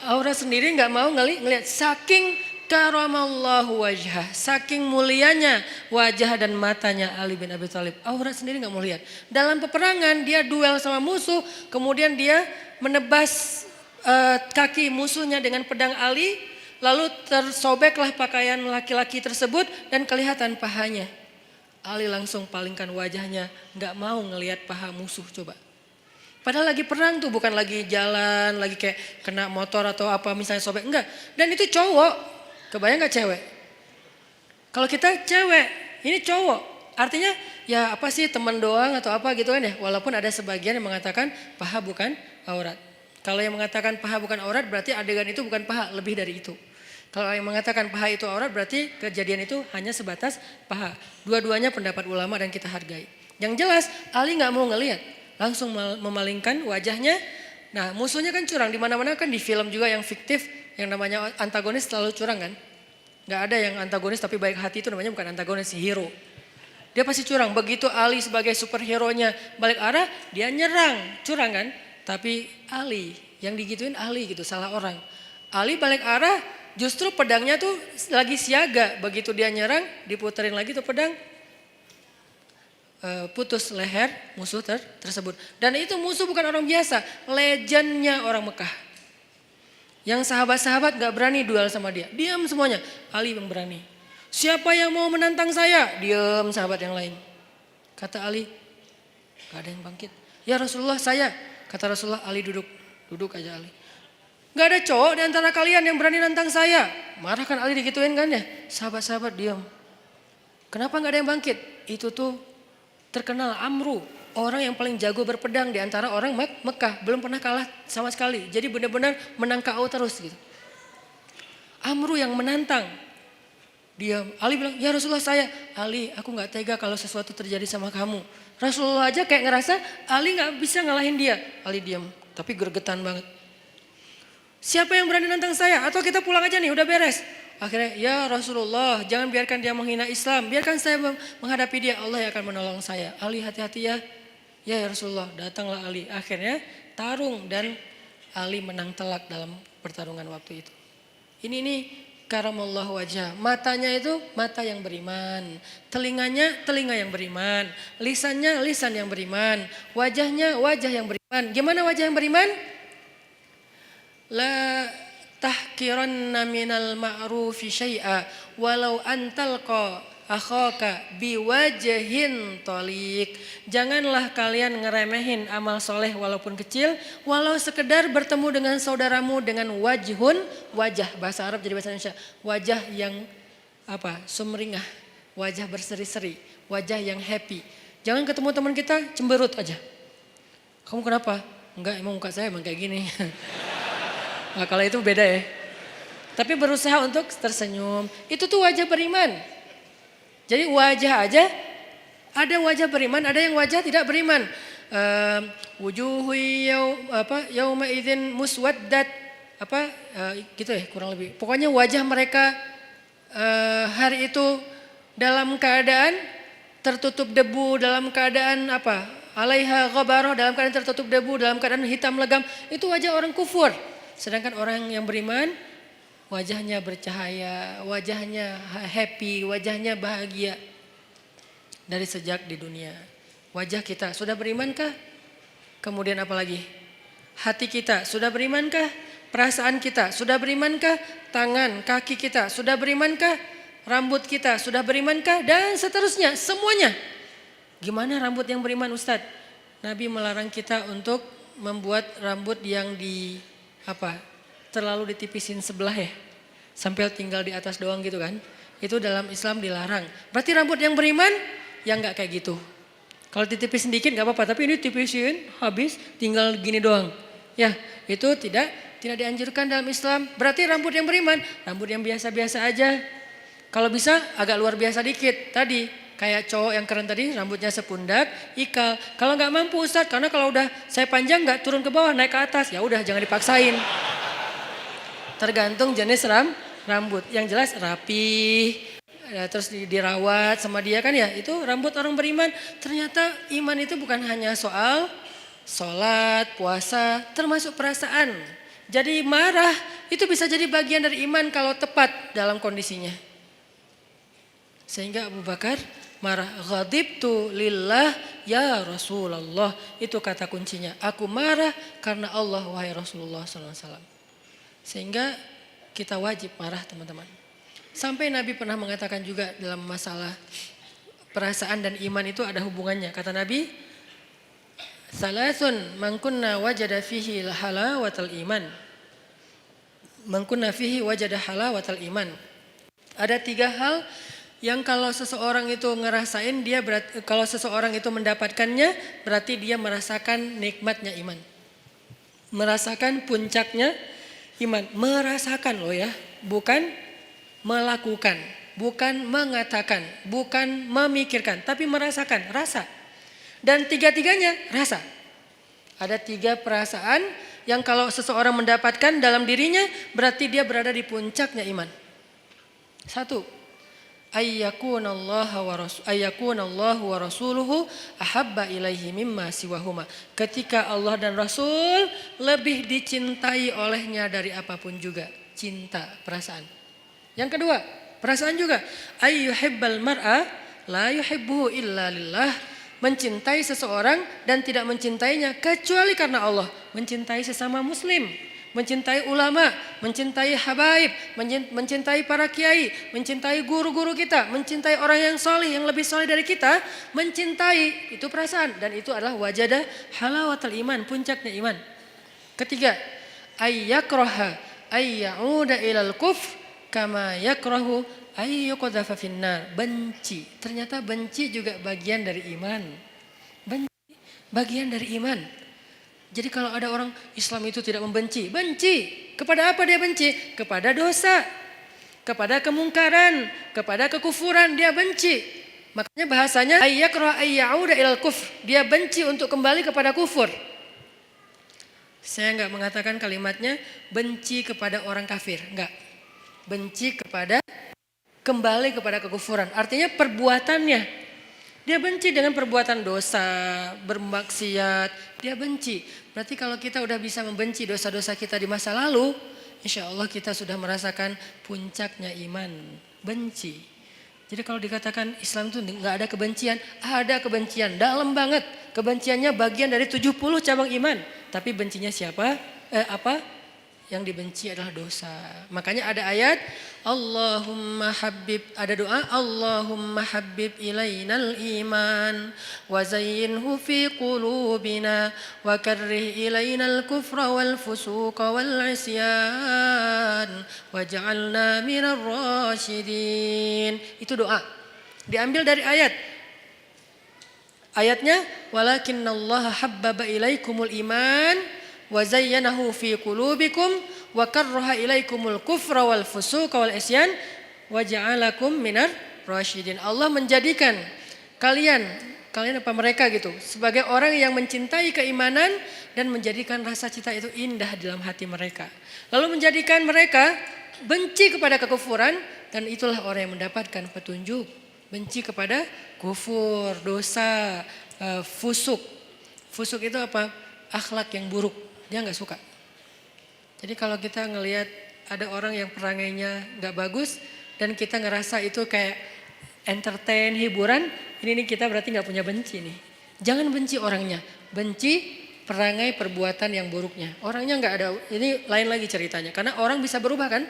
Speaker 1: Aurat sendiri gak mau ngelihat. Saking Karamallahu wajhah, saking mulianya wajah dan matanya Ali bin Abi Thalib. Aurat sendiri nggak mau lihat. Dalam peperangan dia duel sama musuh, kemudian dia menebas kaki musuhnya dengan pedang Ali, lalu tersobeklah pakaian laki-laki tersebut dan kelihatan pahanya. Ali langsung palingkan wajahnya, nggak mau ngelihat paha musuh coba. Padahal lagi perang tuh, bukan lagi jalan, lagi kayak kena motor atau apa misalnya sobek, enggak. Dan itu cowok. Kebayang gak cewek? Kalau kita cewek, ini cowok. Artinya ya apa sih, teman doang atau apa gitu kan ya. Walaupun ada sebagian yang mengatakan paha bukan aurat. Kalau yang mengatakan paha bukan aurat berarti adegan itu bukan paha, lebih dari itu. Kalau yang mengatakan paha itu aurat berarti kejadian itu hanya sebatas paha. Dua-duanya pendapat ulama dan kita hargai. Yang jelas Ali gak mau ngelihat. Langsung memalingkan wajahnya. Nah musuhnya kan curang. Dimana-mana kan di film juga yang fiktif. Yang namanya antagonis selalu curang kan. Gak ada yang antagonis tapi baik hati, itu namanya bukan antagonis, si hero. Dia pasti curang. Begitu Ali sebagai superhero-nya balik arah, dia nyerang. Curang kan. Tapi Ali, yang digituin Ali gitu, salah orang. Ali balik arah, justru pedangnya tuh lagi siaga. Begitu dia nyerang, diputerin lagi tuh pedang. Putus leher musuh tersebut. Dan itu musuh bukan orang biasa. Legendnya orang Mekah. Yang sahabat-sahabat gak berani duel sama dia. Diam semuanya. Ali yang berani. Siapa yang mau menantang saya? Diam sahabat yang lain. Kata Ali, gak ada yang bangkit. Ya Rasulullah saya. Kata Rasulullah, Ali duduk. Duduk aja Ali. Gak ada cowok di antara kalian yang berani nantang saya. Marah kan Ali digituin kan ya. Sahabat-sahabat diam. Kenapa gak ada yang bangkit? Itu tuh terkenal Amru. Orang yang paling jago berpedang di antara orang Mekah. Belum pernah kalah sama sekali. Jadi benar-benar menang KO terus gitu. Amru yang menantang. Dia, Ali bilang, ya Rasulullah saya. Ali, aku gak tega kalau sesuatu terjadi sama kamu. Rasulullah aja kayak ngerasa Ali gak bisa ngalahin dia. Ali diam, tapi gergetan banget. Siapa yang berani nantang saya? Atau kita pulang aja nih, udah beres. Akhirnya, ya Rasulullah jangan biarkan dia menghina Islam. Biarkan saya menghadapi dia, Allah yang akan menolong saya. Ali hati-hati ya. Ya Rasulullah, datanglah Ali. Akhirnya tarung dan Ali menang telak dalam pertarungan waktu itu. Ini karamallahu wajah. Matanya itu mata yang beriman. Telinganya telinga yang beriman. Lisannya lisan yang beriman. Wajahnya wajah yang beriman. Gimana wajah yang beriman? La tahkiranna minal ma'rufi syai'a walau antalqa akhaka biwajhin taliq. Janganlah kalian ngeremehin amal soleh walaupun kecil, walau sekedar bertemu dengan saudaramu dengan wajhun, wajah bahasa Arab jadi bahasa Indonesia, wajah yang apa? Sumringah, wajah berseri-seri, wajah yang happy. Jangan ketemu teman kita cemberut aja. Kamu kenapa? Enggak, emang muka saya emang kayak gini. Nah, kalau itu beda ya. Tapi berusaha untuk tersenyum. Itu tuh wajah beriman. Jadi wajah aja, ada wajah beriman, ada yang wajah tidak beriman. Wujuhu yauma idzin muswaddat, gitu ya kurang lebih. Pokoknya wajah mereka hari itu dalam keadaan tertutup debu, dalam keadaan apa? Alaiha ghabarah, dalam keadaan tertutup debu, dalam keadaan hitam legam. Itu wajah orang kufur. Sedangkan orang yang beriman wajahnya bercahaya, wajahnya happy, wajahnya bahagia dari sejak di dunia. Wajah kita sudah berimankah? Kemudian apa lagi? Hati kita sudah berimankah? Perasaan kita sudah berimankah? Tangan, kaki kita sudah berimankah? Rambut kita sudah berimankah? Dan seterusnya, semuanya. Gimana rambut yang beriman Ustadz? Nabi melarang kita untuk membuat rambut yang terlalu ditipisin sebelah ya. Sampai tinggal di atas doang gitu kan. Itu dalam Islam dilarang. Berarti rambut yang beriman yang gak kayak gitu. Kalau ditipis sedikit gak apa-apa. Tapi ini tipisin habis tinggal gini doang. Ya itu tidak dianjurkan dalam Islam. Berarti rambut yang beriman, rambut yang biasa-biasa aja. Kalau bisa agak luar biasa dikit. Tadi kayak cowok yang keren tadi rambutnya sepundak, ikal. Kalau gak mampu Ustadz, karena kalau udah saya panjang gak turun ke bawah naik ke atas. Ya udah jangan dipaksain. Tergantung jenis rambut. Yang jelas rapi, terus dirawat sama dia kan ya. Itu rambut orang beriman. Ternyata iman itu bukan hanya soal sholat, puasa, termasuk perasaan. Jadi marah itu bisa jadi bagian dari iman kalau tepat dalam kondisinya. Sehingga Abu Bakar marah, ghadibtu lillah ya Rasulullah. Itu kata kuncinya. Aku marah karena Allah wahai Rasulullah SAW. Sehingga kita wajib marah teman-teman. Sampai Nabi pernah mengatakan juga dalam masalah perasaan dan iman itu ada hubungannya. Kata Nabi, salasun man kunna wajada fihi halawatal iman. Man kunna fihi wajada halawatal iman. Ada 3 hal yang kalau seseorang itu ngerasain kalau seseorang itu mendapatkannya berarti dia merasakan nikmatnya iman. Merasakan puncaknya iman. Merasakan loh ya, bukan melakukan, bukan mengatakan, bukan memikirkan, tapi merasakan, rasa. Dan 3-tiganya rasa. Ada 3 perasaan yang kalau seseorang mendapatkan dalam dirinya berarti dia berada di puncaknya iman. 1. Ayyakunallahu wa rasuluhu ahabba ilaihi mimma siwahuma. Ketika Allah dan Rasul lebih dicintai olehnya dari apapun juga. Cinta, perasaan. Yang kedua, perasaan juga. Ayyuhibbal mar'a la yuhibbuhu illa lillah. Mencintai seseorang dan tidak mencintainya kecuali karena Allah. Mencintai sesama muslim. Mencintai ulama, mencintai habaib, mencintai para kiai, mencintai guru-guru kita, mencintai orang yang soleh, yang lebih soleh dari kita, mencintai, itu perasaan. Dan itu adalah wajada halawatul iman, puncaknya iman. Ketiga, ayyakroha ayyauda ilal kufr kama yakrahu ayyuqadhafa finnar. Benci, ternyata benci juga bagian dari iman. Benci, bagian dari iman. Jadi kalau ada orang Islam itu tidak membenci, benci. Kepada apa dia benci? Kepada dosa, kepada kemungkaran, kepada kekufuran dia benci. Makanya bahasanya ayyakraha ayyauda ilal kufr. Dia benci untuk kembali kepada kufur. Saya enggak mengatakan kalimatnya benci kepada orang kafir, enggak. Benci kepada kembali kepada kekufuran. Artinya perbuatannya. Dia benci dengan perbuatan dosa, bermaksiat, dia benci. Berarti kalau kita udah bisa membenci dosa-dosa kita di masa lalu, insya Allah kita sudah merasakan puncaknya iman, benci. Jadi kalau dikatakan Islam itu nggak ada kebencian, ada kebencian, dalam banget. Kebenciannya bagian dari 70 cabang iman. Tapi bencinya siapa? Apa? Yang dibenci adalah dosa. Makanya ada ayat Allahumma habib, ada doa Allahumma habib ilainal iman wa zayyinhu fi qulubina wa karrih ilainal kufra wal fusuqa wal isyan waj'alna minar rasyidin. Itu doa. Diambil dari ayat. Ayatnya walakinnallaha habbaba ilaikumul iman wa zayyanahu fi qulubikum wa karraha ilaikumul kufra wal fusuqa wal isyan wa ja'alakum minar rasyidin. Allah menjadikan kalian apa mereka gitu sebagai orang yang mencintai keimanan dan menjadikan rasa cinta itu indah dalam hati mereka. Lalu menjadikan mereka benci kepada kekufuran dan itulah orang yang mendapatkan petunjuk. Benci kepada kufur, dosa, fusuk. Fusuk itu apa? Akhlak yang buruk. Dia nggak suka. Jadi kalau kita ngelihat ada orang yang perangainya nggak bagus dan kita ngerasa itu kayak entertain, hiburan, ini kita berarti nggak punya benci nih. Jangan benci orangnya, benci perangai perbuatan yang buruknya. Orangnya nggak ada, ini lain lagi ceritanya. Karena orang bisa berubah kan.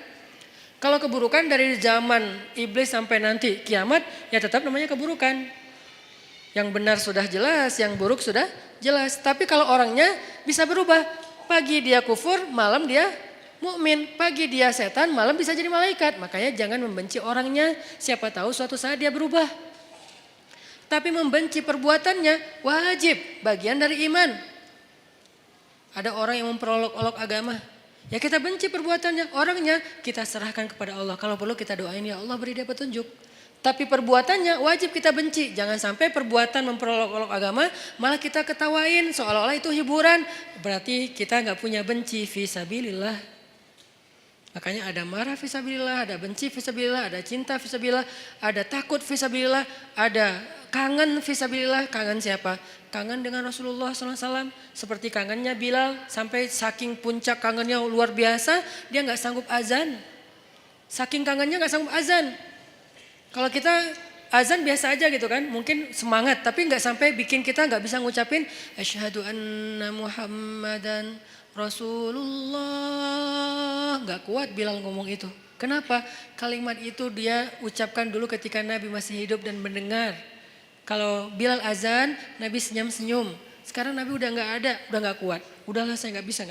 Speaker 1: Kalau keburukan dari zaman iblis sampai nanti kiamat, ya tetap namanya keburukan. Yang benar sudah jelas, yang buruk sudah jelas. Tapi kalau orangnya bisa berubah. Pagi dia kufur, malam dia mukmin. Pagi dia setan, malam bisa jadi malaikat. Makanya jangan membenci orangnya. Siapa tahu suatu saat dia berubah. Tapi membenci perbuatannya wajib, bagian dari iman. Ada orang yang memperolok-olok agama. Ya kita benci perbuatannya, orangnya kita serahkan kepada Allah. Kalau perlu kita doain ya Allah beri dia petunjuk. Tapi perbuatannya wajib kita benci. Jangan sampai perbuatan memperolok-olok agama malah kita ketawain seolah-olah itu hiburan. Berarti kita nggak punya benci fi sabilillah. Makanya ada marah fisabilillah, ada benci fisabilillah, ada cinta fisabilillah, ada takut fisabilillah, ada kangen fisabilillah. Kangen siapa? Kangen dengan Rasulullah SAW. Seperti kangennya Bilal, sampai saking puncak kangennya luar biasa, dia nggak sanggup azan. Saking kangennya nggak sanggup azan. Kalau kita azan biasa aja gitu kan, mungkin semangat, tapi nggak sampai bikin kita nggak bisa ngucapin asyhadu anna Muhammadan Rasulullah. Nggak kuat Bilal ngomong itu. Kenapa? Kalimat itu dia ucapkan dulu ketika Nabi masih hidup dan mendengar. Kalau Bilal azan, Nabi senyum-senyum. Sekarang Nabi udah nggak ada, udah nggak kuat. Udahlah saya nggak bisa.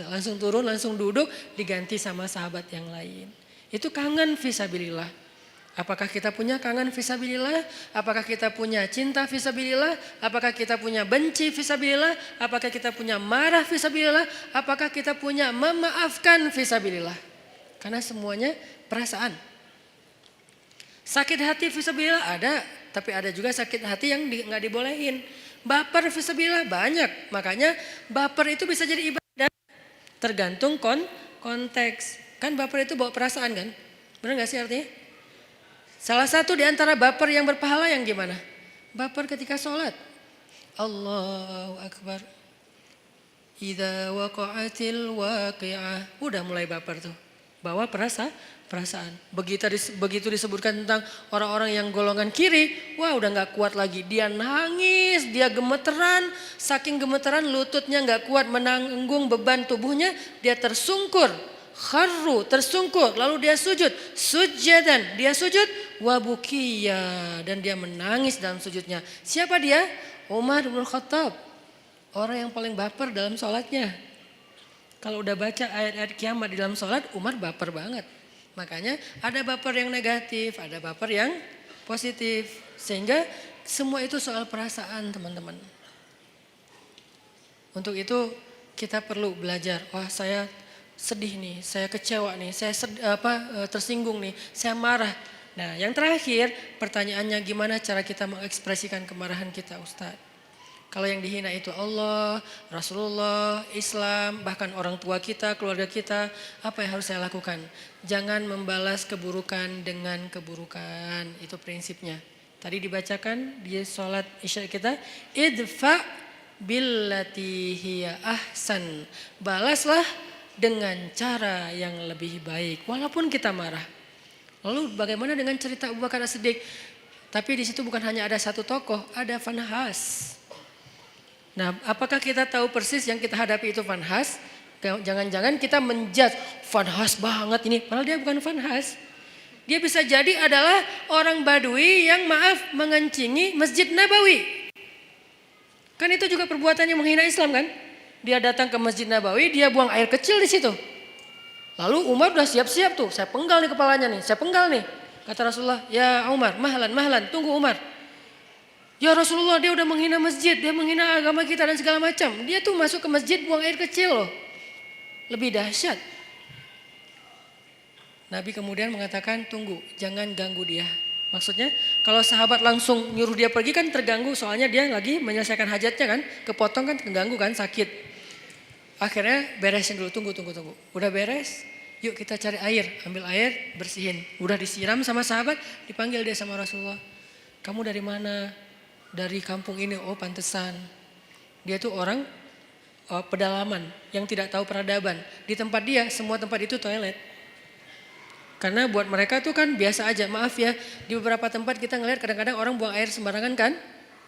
Speaker 1: Langsung turun, langsung duduk, diganti sama sahabat yang lain. Itu kangen fisabilillah. Apakah kita punya kangen fisabilillah? Apakah kita punya cinta fisabilillah? Apakah kita punya benci fisabilillah? Apakah kita punya marah fisabilillah? Apakah kita punya memaafkan fisabilillah? Karena semuanya perasaan. Sakit hati fisabilillah ada, tapi ada juga sakit hati yang nggak dibolehin. Baper fisabilillah banyak, makanya baper itu bisa jadi ibadah. Tergantung konteks. Kan baper itu bawa perasaan kan? Benar nggak sih artinya? Salah satu di antara baper yang berpahala yang gimana? Baper ketika sholat. Allahu Akbar. Idza waqa'atil waqi'ah. Udah mulai baper tuh. Bawa perasaan. Begitu disebutkan tentang orang-orang yang golongan kiri. Wah udah gak kuat lagi. Dia nangis, dia gemeteran. Saking gemeteran lututnya gak kuat menanggung beban tubuhnya. Dia tersungkur. Kharru, tersungkur, lalu dia sujud, sujadan, dia sujud, wabukiya, dan dia menangis dalam sujudnya. Siapa dia? Umar bin Khattab, orang yang paling baper dalam sholatnya. Kalau udah baca ayat-ayat kiamat di dalam sholat, Umar baper banget. Makanya ada baper yang negatif, ada baper yang positif. Sehingga semua itu soal perasaan teman-teman. Untuk itu kita perlu belajar, wah saya sedih nih, saya kecewa nih, saya tersinggung nih, saya marah. Nah yang terakhir pertanyaannya gimana cara kita mengekspresikan kemarahan kita Ustadz. Kalau yang dihina itu Allah, Rasulullah, Islam, bahkan orang tua kita, keluarga kita, apa yang harus saya lakukan? Jangan membalas keburukan dengan keburukan, itu prinsipnya. Tadi dibacakan di sholat isya kita, idfa billati hiya ahsan, balaslah dengan cara yang lebih baik, walaupun kita marah. Lalu bagaimana dengan cerita Abu Bakar As-Siddiq? Tapi di situ bukan hanya ada satu tokoh, ada Fanhas. Nah, apakah kita tahu persis yang kita hadapi itu Fanhas? Jangan-jangan kita menjudge Fanhas banget ini, padahal dia bukan Fanhas. Dia bisa jadi adalah orang Badui yang mengencingi Masjid Nabawi. Kan itu juga perbuatan yang menghina Islam kan? Dia datang ke Masjid Nabawi, dia buang air kecil di situ. Lalu Umar udah siap-siap tuh, saya penggal nih kepalanya nih, saya penggal nih. Kata Rasulullah, ya Umar, mahlan, tunggu Umar. Ya Rasulullah, dia udah menghina masjid, dia menghina agama kita dan segala macam. Dia tuh masuk ke masjid buang air kecil loh. Lebih dahsyat. Nabi kemudian mengatakan, tunggu, jangan ganggu dia. Maksudnya kalau sahabat langsung nyuruh dia pergi kan terganggu, soalnya dia lagi menyelesaikan hajatnya kan, kepotong kan terganggu kan, sakit. Akhirnya beresin dulu, tunggu. Udah beres, yuk kita cari air, ambil air, bersihin. Udah disiram sama sahabat, dipanggil dia sama Rasulullah. Kamu dari mana? Dari kampung ini, oh pantesan. Dia tuh orang pedalaman yang tidak tahu peradaban. Di tempat dia, semua tempat itu toilet. Karena buat mereka tuh kan biasa aja, maaf ya. Di beberapa tempat kita ngeliat kadang-kadang orang buang air sembarangan kan.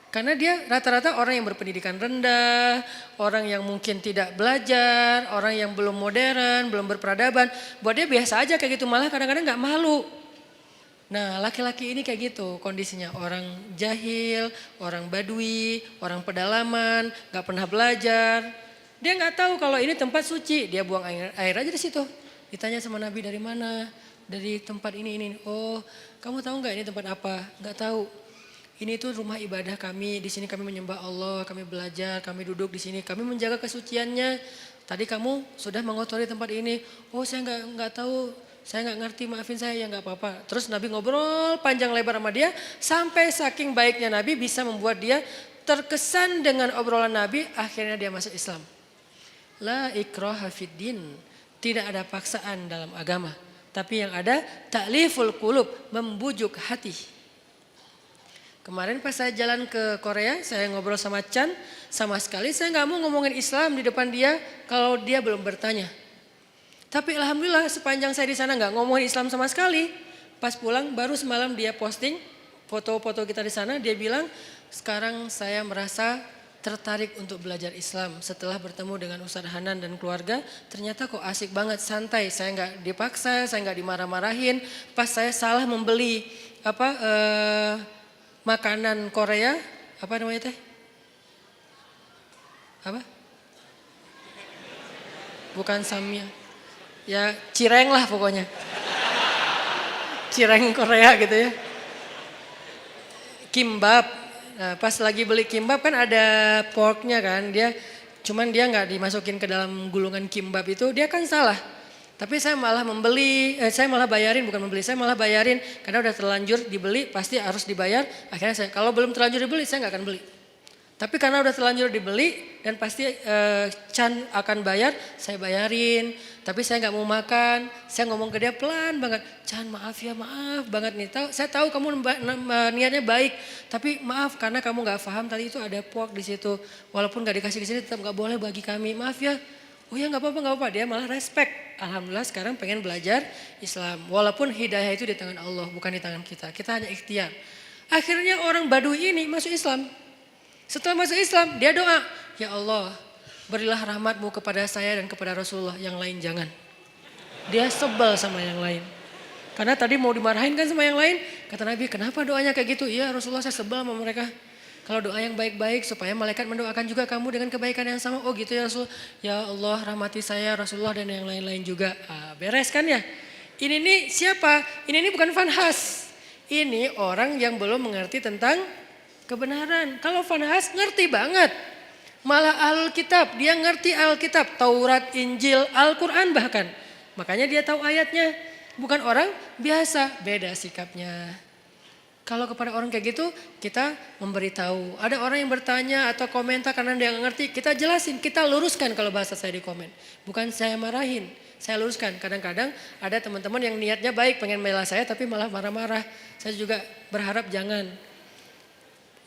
Speaker 1: Karena dia rata-rata orang yang berpendidikan rendah, orang yang mungkin tidak belajar, orang yang belum modern, belum berperadaban. Buat dia biasa aja kayak gitu, malah kadang-kadang gak malu. Nah laki-laki ini kayak gitu kondisinya, orang jahil, orang badui, orang pedalaman, gak pernah belajar. Dia gak tahu kalau ini tempat suci, dia buang air aja di situ. Ditanya sama Nabi dari mana, dari tempat ini. Oh kamu tahu gak ini tempat apa? Gak tahu. Ini tuh rumah ibadah kami, di sini kami menyembah Allah, kami belajar, kami duduk di sini, kami menjaga kesuciannya. Tadi kamu sudah mengotori tempat ini. Oh saya nggak tahu, saya nggak ngerti, maafin saya ya nggak apa-apa. Terus Nabi ngobrol panjang lebar sama dia, sampai saking baiknya Nabi bisa membuat dia terkesan dengan obrolan Nabi, akhirnya dia masuk Islam. La ikraha fiddin, Tidak ada paksaan dalam agama. Tapi yang ada ta'liful qulub, membujuk hati. Kemarin pas saya jalan ke Korea, saya ngobrol sama Chan, sama sekali saya nggak mau ngomongin Islam di depan dia kalau dia belum bertanya. Tapi alhamdulillah sepanjang saya di sana nggak ngomongin Islam sama sekali. Pas pulang baru semalam dia posting foto-foto kita di sana, dia bilang sekarang saya merasa tertarik untuk belajar Islam setelah bertemu dengan Ustadz Hanan dan keluarga. Ternyata kok asik banget, santai, saya nggak dipaksa, saya nggak dimarah-marahin. Pas saya salah membeli makanan Korea, apa namanya teh? Apa? Bukan samyang. Ya cireng lah pokoknya. Cireng Korea gitu ya. Kimbap. Nah, pas lagi beli kimbap kan ada porknya kan. Cuman dia nggak dimasukin ke dalam gulungan kimbap itu, dia kan salah. Tapi saya malah bayarin karena udah terlanjur dibeli pasti harus dibayar. Akhirnya kalau belum terlanjur dibeli saya nggak akan beli. Tapi karena udah terlanjur dibeli dan pasti Chan akan bayar, saya bayarin. Tapi saya nggak mau makan, saya ngomong ke dia pelan banget. Chan maaf ya, maaf banget nih. Saya tahu kamu niatnya baik, tapi maaf karena kamu nggak paham tadi itu ada pork di situ. Walaupun nggak dikasih di sini tetap nggak boleh bagi kami. Maaf ya. Oh ya nggak apa-apa. Dia malah respect. Alhamdulillah sekarang pengen belajar Islam. Walaupun hidayah itu di tangan Allah, bukan di tangan kita. Kita hanya ikhtiar. Akhirnya orang Baduy ini masuk Islam. Setelah masuk Islam, dia doa, ya Allah, berilah rahmatmu kepada saya dan kepada Rasulullah, yang lain jangan. Dia sebel sama yang lain. Karena tadi mau dimarahin kan sama yang lain, kata Nabi, kenapa doanya kayak gitu? Iya Rasulullah, saya sebel sama mereka. Kalau doa yang baik-baik supaya malaikat mendoakan juga kamu dengan kebaikan yang sama. Oh gitu ya Rasul. Ya Allah rahmati saya, Rasulullah dan yang lain-lain juga. Beres kan ya? Ini nih siapa? Ini bukan Fanhas. Ini orang yang belum mengerti tentang kebenaran. Kalau Fanhas ngerti banget. Malah Alkitab, dia ngerti Alkitab. Taurat, Injil, Al-Quran bahkan. Makanya dia tahu ayatnya. Bukan orang biasa, beda sikapnya. Kalau kepada orang kayak gitu, kita memberitahu. Ada orang yang bertanya atau komentar karena dia nggak ngerti, kita jelasin, kita luruskan kalau bahasa saya di komen. Bukan saya marahin, saya luruskan. Kadang-kadang ada teman-teman yang niatnya baik, pengen membela saya tapi malah marah-marah. Saya juga berharap jangan.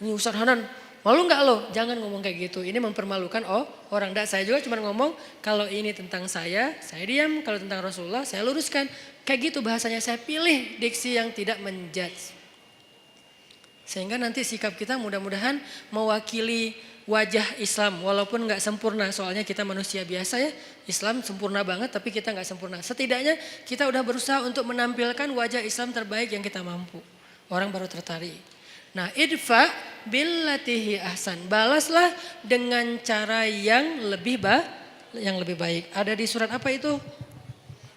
Speaker 1: Ini Ustadz Hanan, malu nggak lo? Jangan ngomong kayak gitu, ini mempermalukan orang. Saya juga cuma ngomong, kalau ini tentang saya diam. Kalau tentang Rasulullah, saya luruskan. Kayak gitu bahasanya, saya pilih diksi yang tidak menjudge. Sehingga nanti sikap kita mudah-mudahan mewakili wajah Islam. Walaupun gak sempurna, soalnya kita manusia biasa ya. Islam sempurna banget tapi kita gak sempurna. Setidaknya kita udah berusaha untuk menampilkan wajah Islam terbaik yang kita mampu. Orang baru tertarik. Nah idfa billatihi ahsan. Balaslah dengan cara yang lebih baik. Ada di surat apa itu?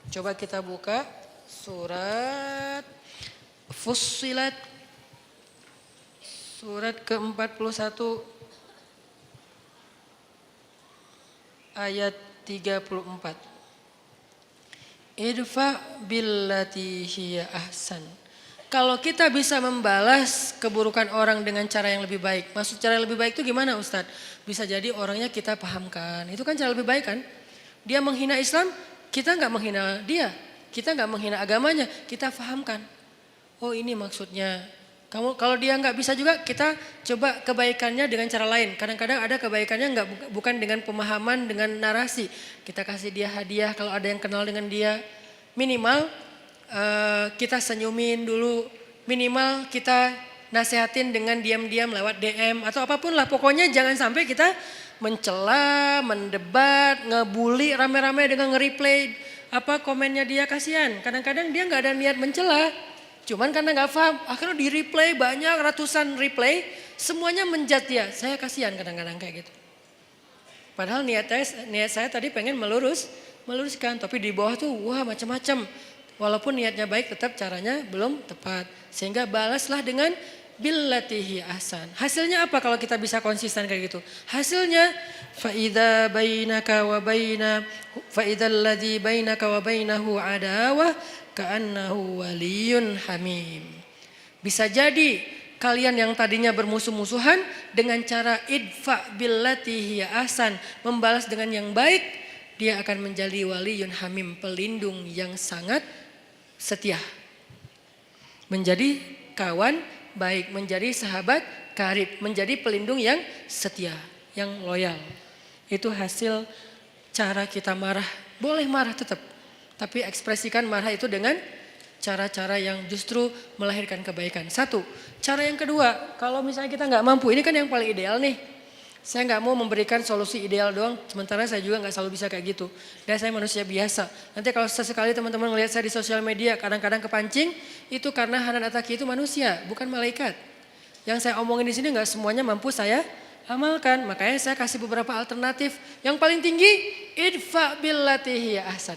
Speaker 1: Coba kita buka. Surat Fussilat. Surat ke-41 ayat 34. Idfa billati hiya ahsan. Kalau kita bisa membalas keburukan orang dengan cara yang lebih baik. Maksud cara yang lebih baik itu gimana Ustadz? Bisa jadi orangnya kita pahamkan. Itu kan cara lebih baik kan? Dia menghina Islam, kita gak menghina dia. Kita gak menghina agamanya, kita pahamkan. Oh ini maksudnya. Kalau dia nggak bisa juga kita coba kebaikannya dengan cara lain. Kadang-kadang ada kebaikannya bukan dengan pemahaman, dengan narasi. Kita kasih dia hadiah kalau ada yang kenal dengan dia. Minimal kita senyumin dulu. Minimal kita nasehatin dengan diam-diam lewat DM atau apapun lah. Pokoknya jangan sampai kita mencela, mendebat, ngebully rame-rame dengan nge-replay komennya dia, kasihan. Kadang-kadang dia nggak ada niat mencela. Cuman karena gak paham, akhirnya di replay banyak ratusan replay, semuanya menjat dia. Saya kasihan kadang-kadang kayak gitu. Padahal niat saya tadi pengen meluruskan, tapi di bawah tuh wah macam-macam. Walaupun niatnya baik tetap caranya belum tepat. Sehingga balaslah dengan billatihi ahsan. Hasilnya apa kalau kita bisa konsisten kayak gitu? Hasilnya faidza alladzi bainaka wa bainahu adawah ka'annahu waliyun hamim. Bisa jadi kalian yang tadinya bermusuh-musuhan dengan cara idfa billati hiya ahsan, membalas dengan yang baik, dia akan menjadi waliyun hamim, pelindung yang sangat setia. Menjadi kawan baik, menjadi sahabat karib, menjadi pelindung yang setia, yang loyal. Itu hasil cara kita marah. Boleh marah tetap, tapi ekspresikan marah itu dengan cara-cara yang justru melahirkan kebaikan. Satu, cara yang kedua, kalau misalnya kita nggak mampu, ini kan yang paling ideal nih. Saya nggak mau memberikan solusi ideal doang, sementara saya juga nggak selalu bisa kayak gitu. Dan saya manusia biasa. Nanti kalau sesekali teman-teman melihat saya di sosial media, kadang-kadang kepancing, itu karena Hanan Ataki itu manusia, bukan malaikat. Yang saya omongin di sini nggak semuanya mampu saya amalkan. Makanya saya kasih beberapa alternatif. Yang paling tinggi, idfa billati hiya ahsan.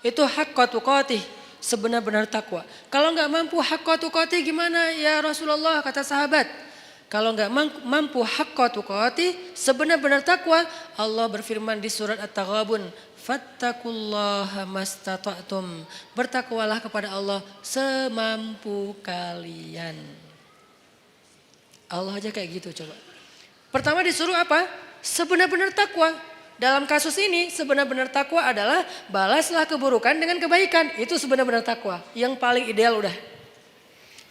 Speaker 1: Itu haqqa tuqatih, sebenar-benar takwa. Kalau nggak mampu haqqa tuqatih gimana ya Rasulullah, kata sahabat. Kalau nggak mampu haqqa tuqatih, sebenar-benar takwa, Allah berfirman di surat At-Taghabun, fattaqullaha mastata'tum. Bertakwalah kepada Allah semampu kalian. Allah aja kayak gitu coba. Pertama disuruh apa? Sebenar-benar takwa. Dalam kasus ini sebenar-benar takwa adalah balaslah keburukan dengan kebaikan. Itu sebenar-benar takwa. Yang paling ideal udah.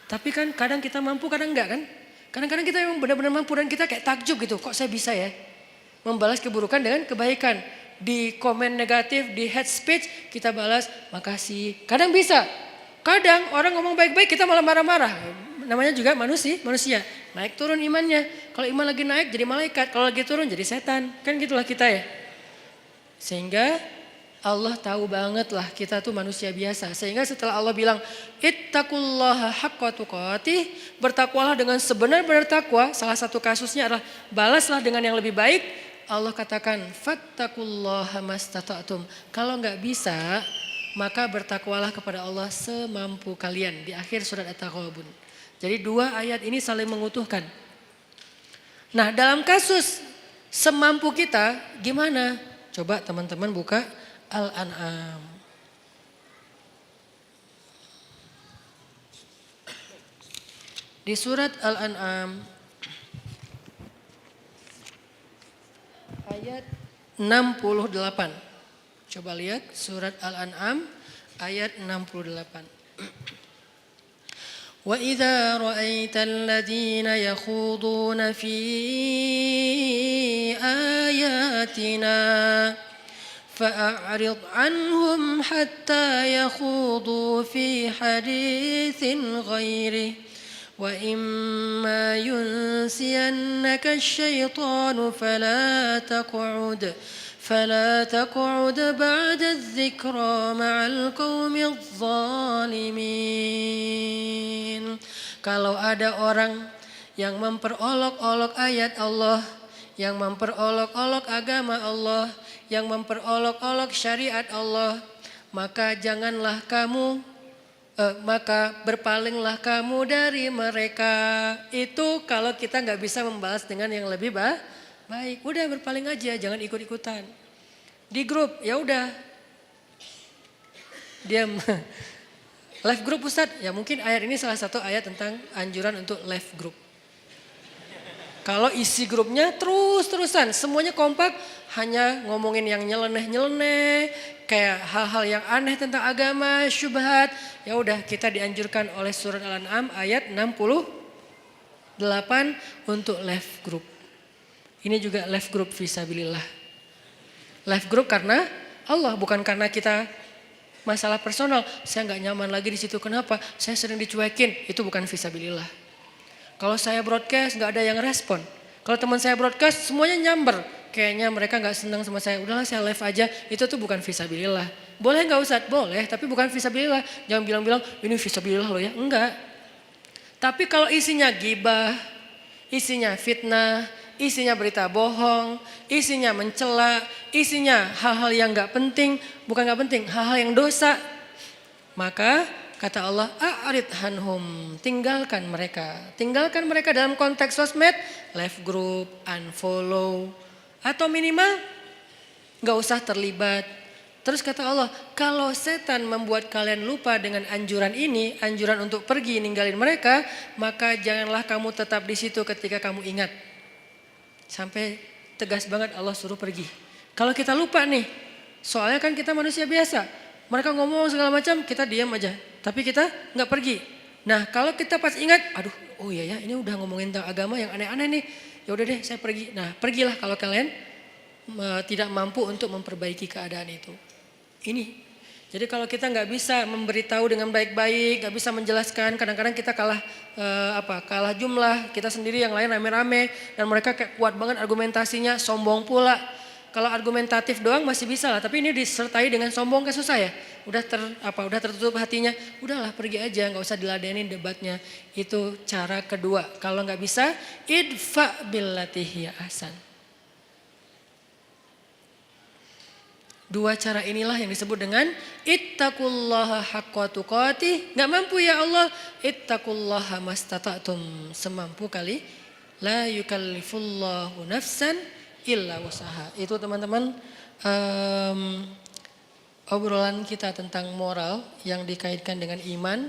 Speaker 1: Tapi kan kadang kita mampu, kadang enggak kan. Kadang-kadang kita memang benar-benar mampu dan kita kayak takjub gitu. Kok saya bisa ya membalas keburukan dengan kebaikan. Di komen negatif, di hate speech kita balas makasih. Kadang bisa. Kadang orang ngomong baik-baik kita malah marah-marah. Namanya juga manusia. Naik turun imannya. Kalau iman lagi naik jadi malaikat. Kalau lagi turun jadi setan. Kan gitulah kita ya. Sehingga Allah tahu banget lah kita tuh manusia biasa. Sehingga setelah Allah bilang ittaqullaha haqqa tuqatih, bertakwalah dengan sebenar-benar takwa. Salah satu kasusnya adalah balaslah dengan yang lebih baik. Allah katakan fattaqullaha mastata'tum. Kalau nggak bisa maka bertakwalah kepada Allah semampu kalian. Di akhir surat At-Taghabun. Jadi dua ayat ini saling mengutuhkan. Nah dalam kasus semampu kita gimana? Coba teman-teman buka Al-An'am. Di surat Al-An'am ayat 68. Coba lihat surat Al-An'am ayat 68. وَإِذَا رَأَيْتَ الَّذِينَ يَخُوضُونَ فِي آيَاتِنَا فَأَعْرِضْ عَنْهُمْ حَتَّى يَخُوضُوا فِي حَدِيثٍ غَيْرِهِ وَإِمَّا يُنْسِيَنَّكَ الشَّيْطَانُ فلا تقعد بعد الذكرى مع القوم الظالمين. Kalau ada orang yang memperolok-olok ayat Allah, yang memperolok-olok agama Allah, yang memperolok-olok syariat Allah, maka maka berpalinglah kamu dari mereka. Itu kalau kita nggak bisa membalas dengan yang lebih baik, udah berpaling aja, jangan ikut-ikutan. Di grup, ya udah. Diam. Live group Ustadz, ya mungkin ayat ini salah satu ayat tentang anjuran untuk live group. Kalau isi grupnya terus-terusan, semuanya kompak, hanya ngomongin yang nyeleneh-nyeleneh, kayak hal-hal yang aneh tentang agama, syubhat, ya udah kita dianjurkan oleh surat Al-An'am ayat 68 untuk live group. Ini juga live group fisabilillah. Live group karena Allah, bukan karena kita masalah personal. Saya nggak nyaman lagi di situ. Kenapa? Saya sering dicuekin. Itu bukan fisabilillah. Kalau saya broadcast nggak ada yang respon. Kalau teman saya broadcast semuanya nyamber. Kayaknya mereka nggak senang sama saya. Udahlah saya live aja. Itu tuh bukan fisabilillah. Boleh nggak Ustadz? Boleh. Tapi bukan fisabilillah. Jangan bilang-bilang ini fisabilillah loh ya. Enggak. Tapi kalau isinya gibah, isinya fitnah, isinya berita bohong, isinya mencela, isinya hal-hal yang gak penting, bukan gak penting, hal-hal yang dosa. Maka kata Allah, a'rid hanhum, tinggalkan mereka. Tinggalkan mereka dalam konteks sosmed, live group, unfollow, atau minimal gak usah terlibat. Terus kata Allah, kalau setan membuat kalian lupa dengan anjuran ini, anjuran untuk pergi ninggalin mereka, maka janganlah kamu tetap di situ ketika kamu ingat. Sampai tegas banget Allah suruh pergi. Kalau kita lupa nih, soalnya kan kita manusia biasa. Mereka ngomong segala macam, kita diam aja. Tapi kita nggak pergi. Nah kalau kita pas ingat, aduh oh iya ya ini udah ngomongin tentang agama yang aneh-aneh nih. Ya udah deh saya pergi. Nah pergilah kalau kalian tidak mampu untuk memperbaiki keadaan itu. Ini. Jadi kalau kita nggak bisa memberitahu dengan baik-baik, nggak bisa menjelaskan, kadang-kadang kita kalah jumlah, kita sendiri yang lain rame-rame dan mereka kayak kuat banget argumentasinya, sombong pula. Kalau argumentatif doang masih bisa lah, tapi ini disertai dengan sombong kan susah ya. Udah tertutup hatinya, udahlah pergi aja, nggak usah diladenin debatnya. Itu cara kedua. Kalau nggak bisa, idfa billati hiya ahsan. Dua cara inilah yang disebut dengan ittaqullaha haqqa tuqatih. Nggak mampu ya Allah, ittaqullaha mastata'tum, semampu kali. La yukallifullahu nafsan illa wusaha. Itu teman-teman obrolan kita tentang moral yang dikaitkan dengan iman.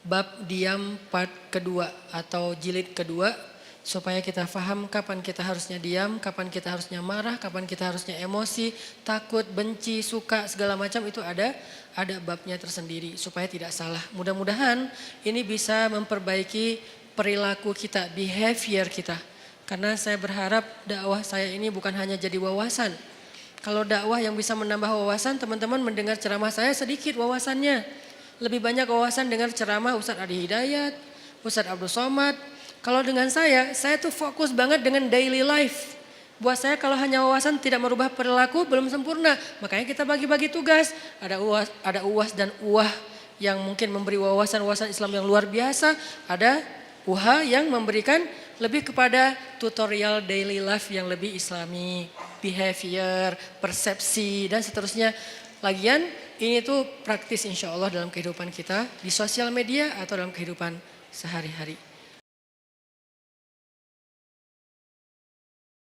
Speaker 1: Bab diam part kedua atau jilid kedua. Supaya kita paham kapan kita harusnya diam, kapan kita harusnya marah, kapan kita harusnya emosi, takut, benci, suka, segala macam itu ada babnya tersendiri supaya tidak salah. Mudah-mudahan ini bisa memperbaiki perilaku kita, behavior kita. Karena saya berharap dakwah saya ini bukan hanya jadi wawasan. Kalau dakwah yang bisa menambah wawasan, teman-teman mendengar ceramah saya sedikit wawasannya. Lebih banyak wawasan dengar ceramah Ustadz Adi Hidayat, Ustadz Abdul Somad. Kalau dengan saya tuh fokus banget dengan daily life. Buat saya kalau hanya wawasan tidak merubah perilaku belum sempurna. Makanya kita bagi-bagi tugas. Ada UAS dan UAH yang mungkin memberi wawasan Islam yang luar biasa. Ada UHA yang memberikan lebih kepada tutorial daily life yang lebih islami. Behavior, persepsi dan seterusnya. Lagian ini tuh praktis insya Allah dalam kehidupan kita. Di sosial media atau dalam kehidupan sehari-hari.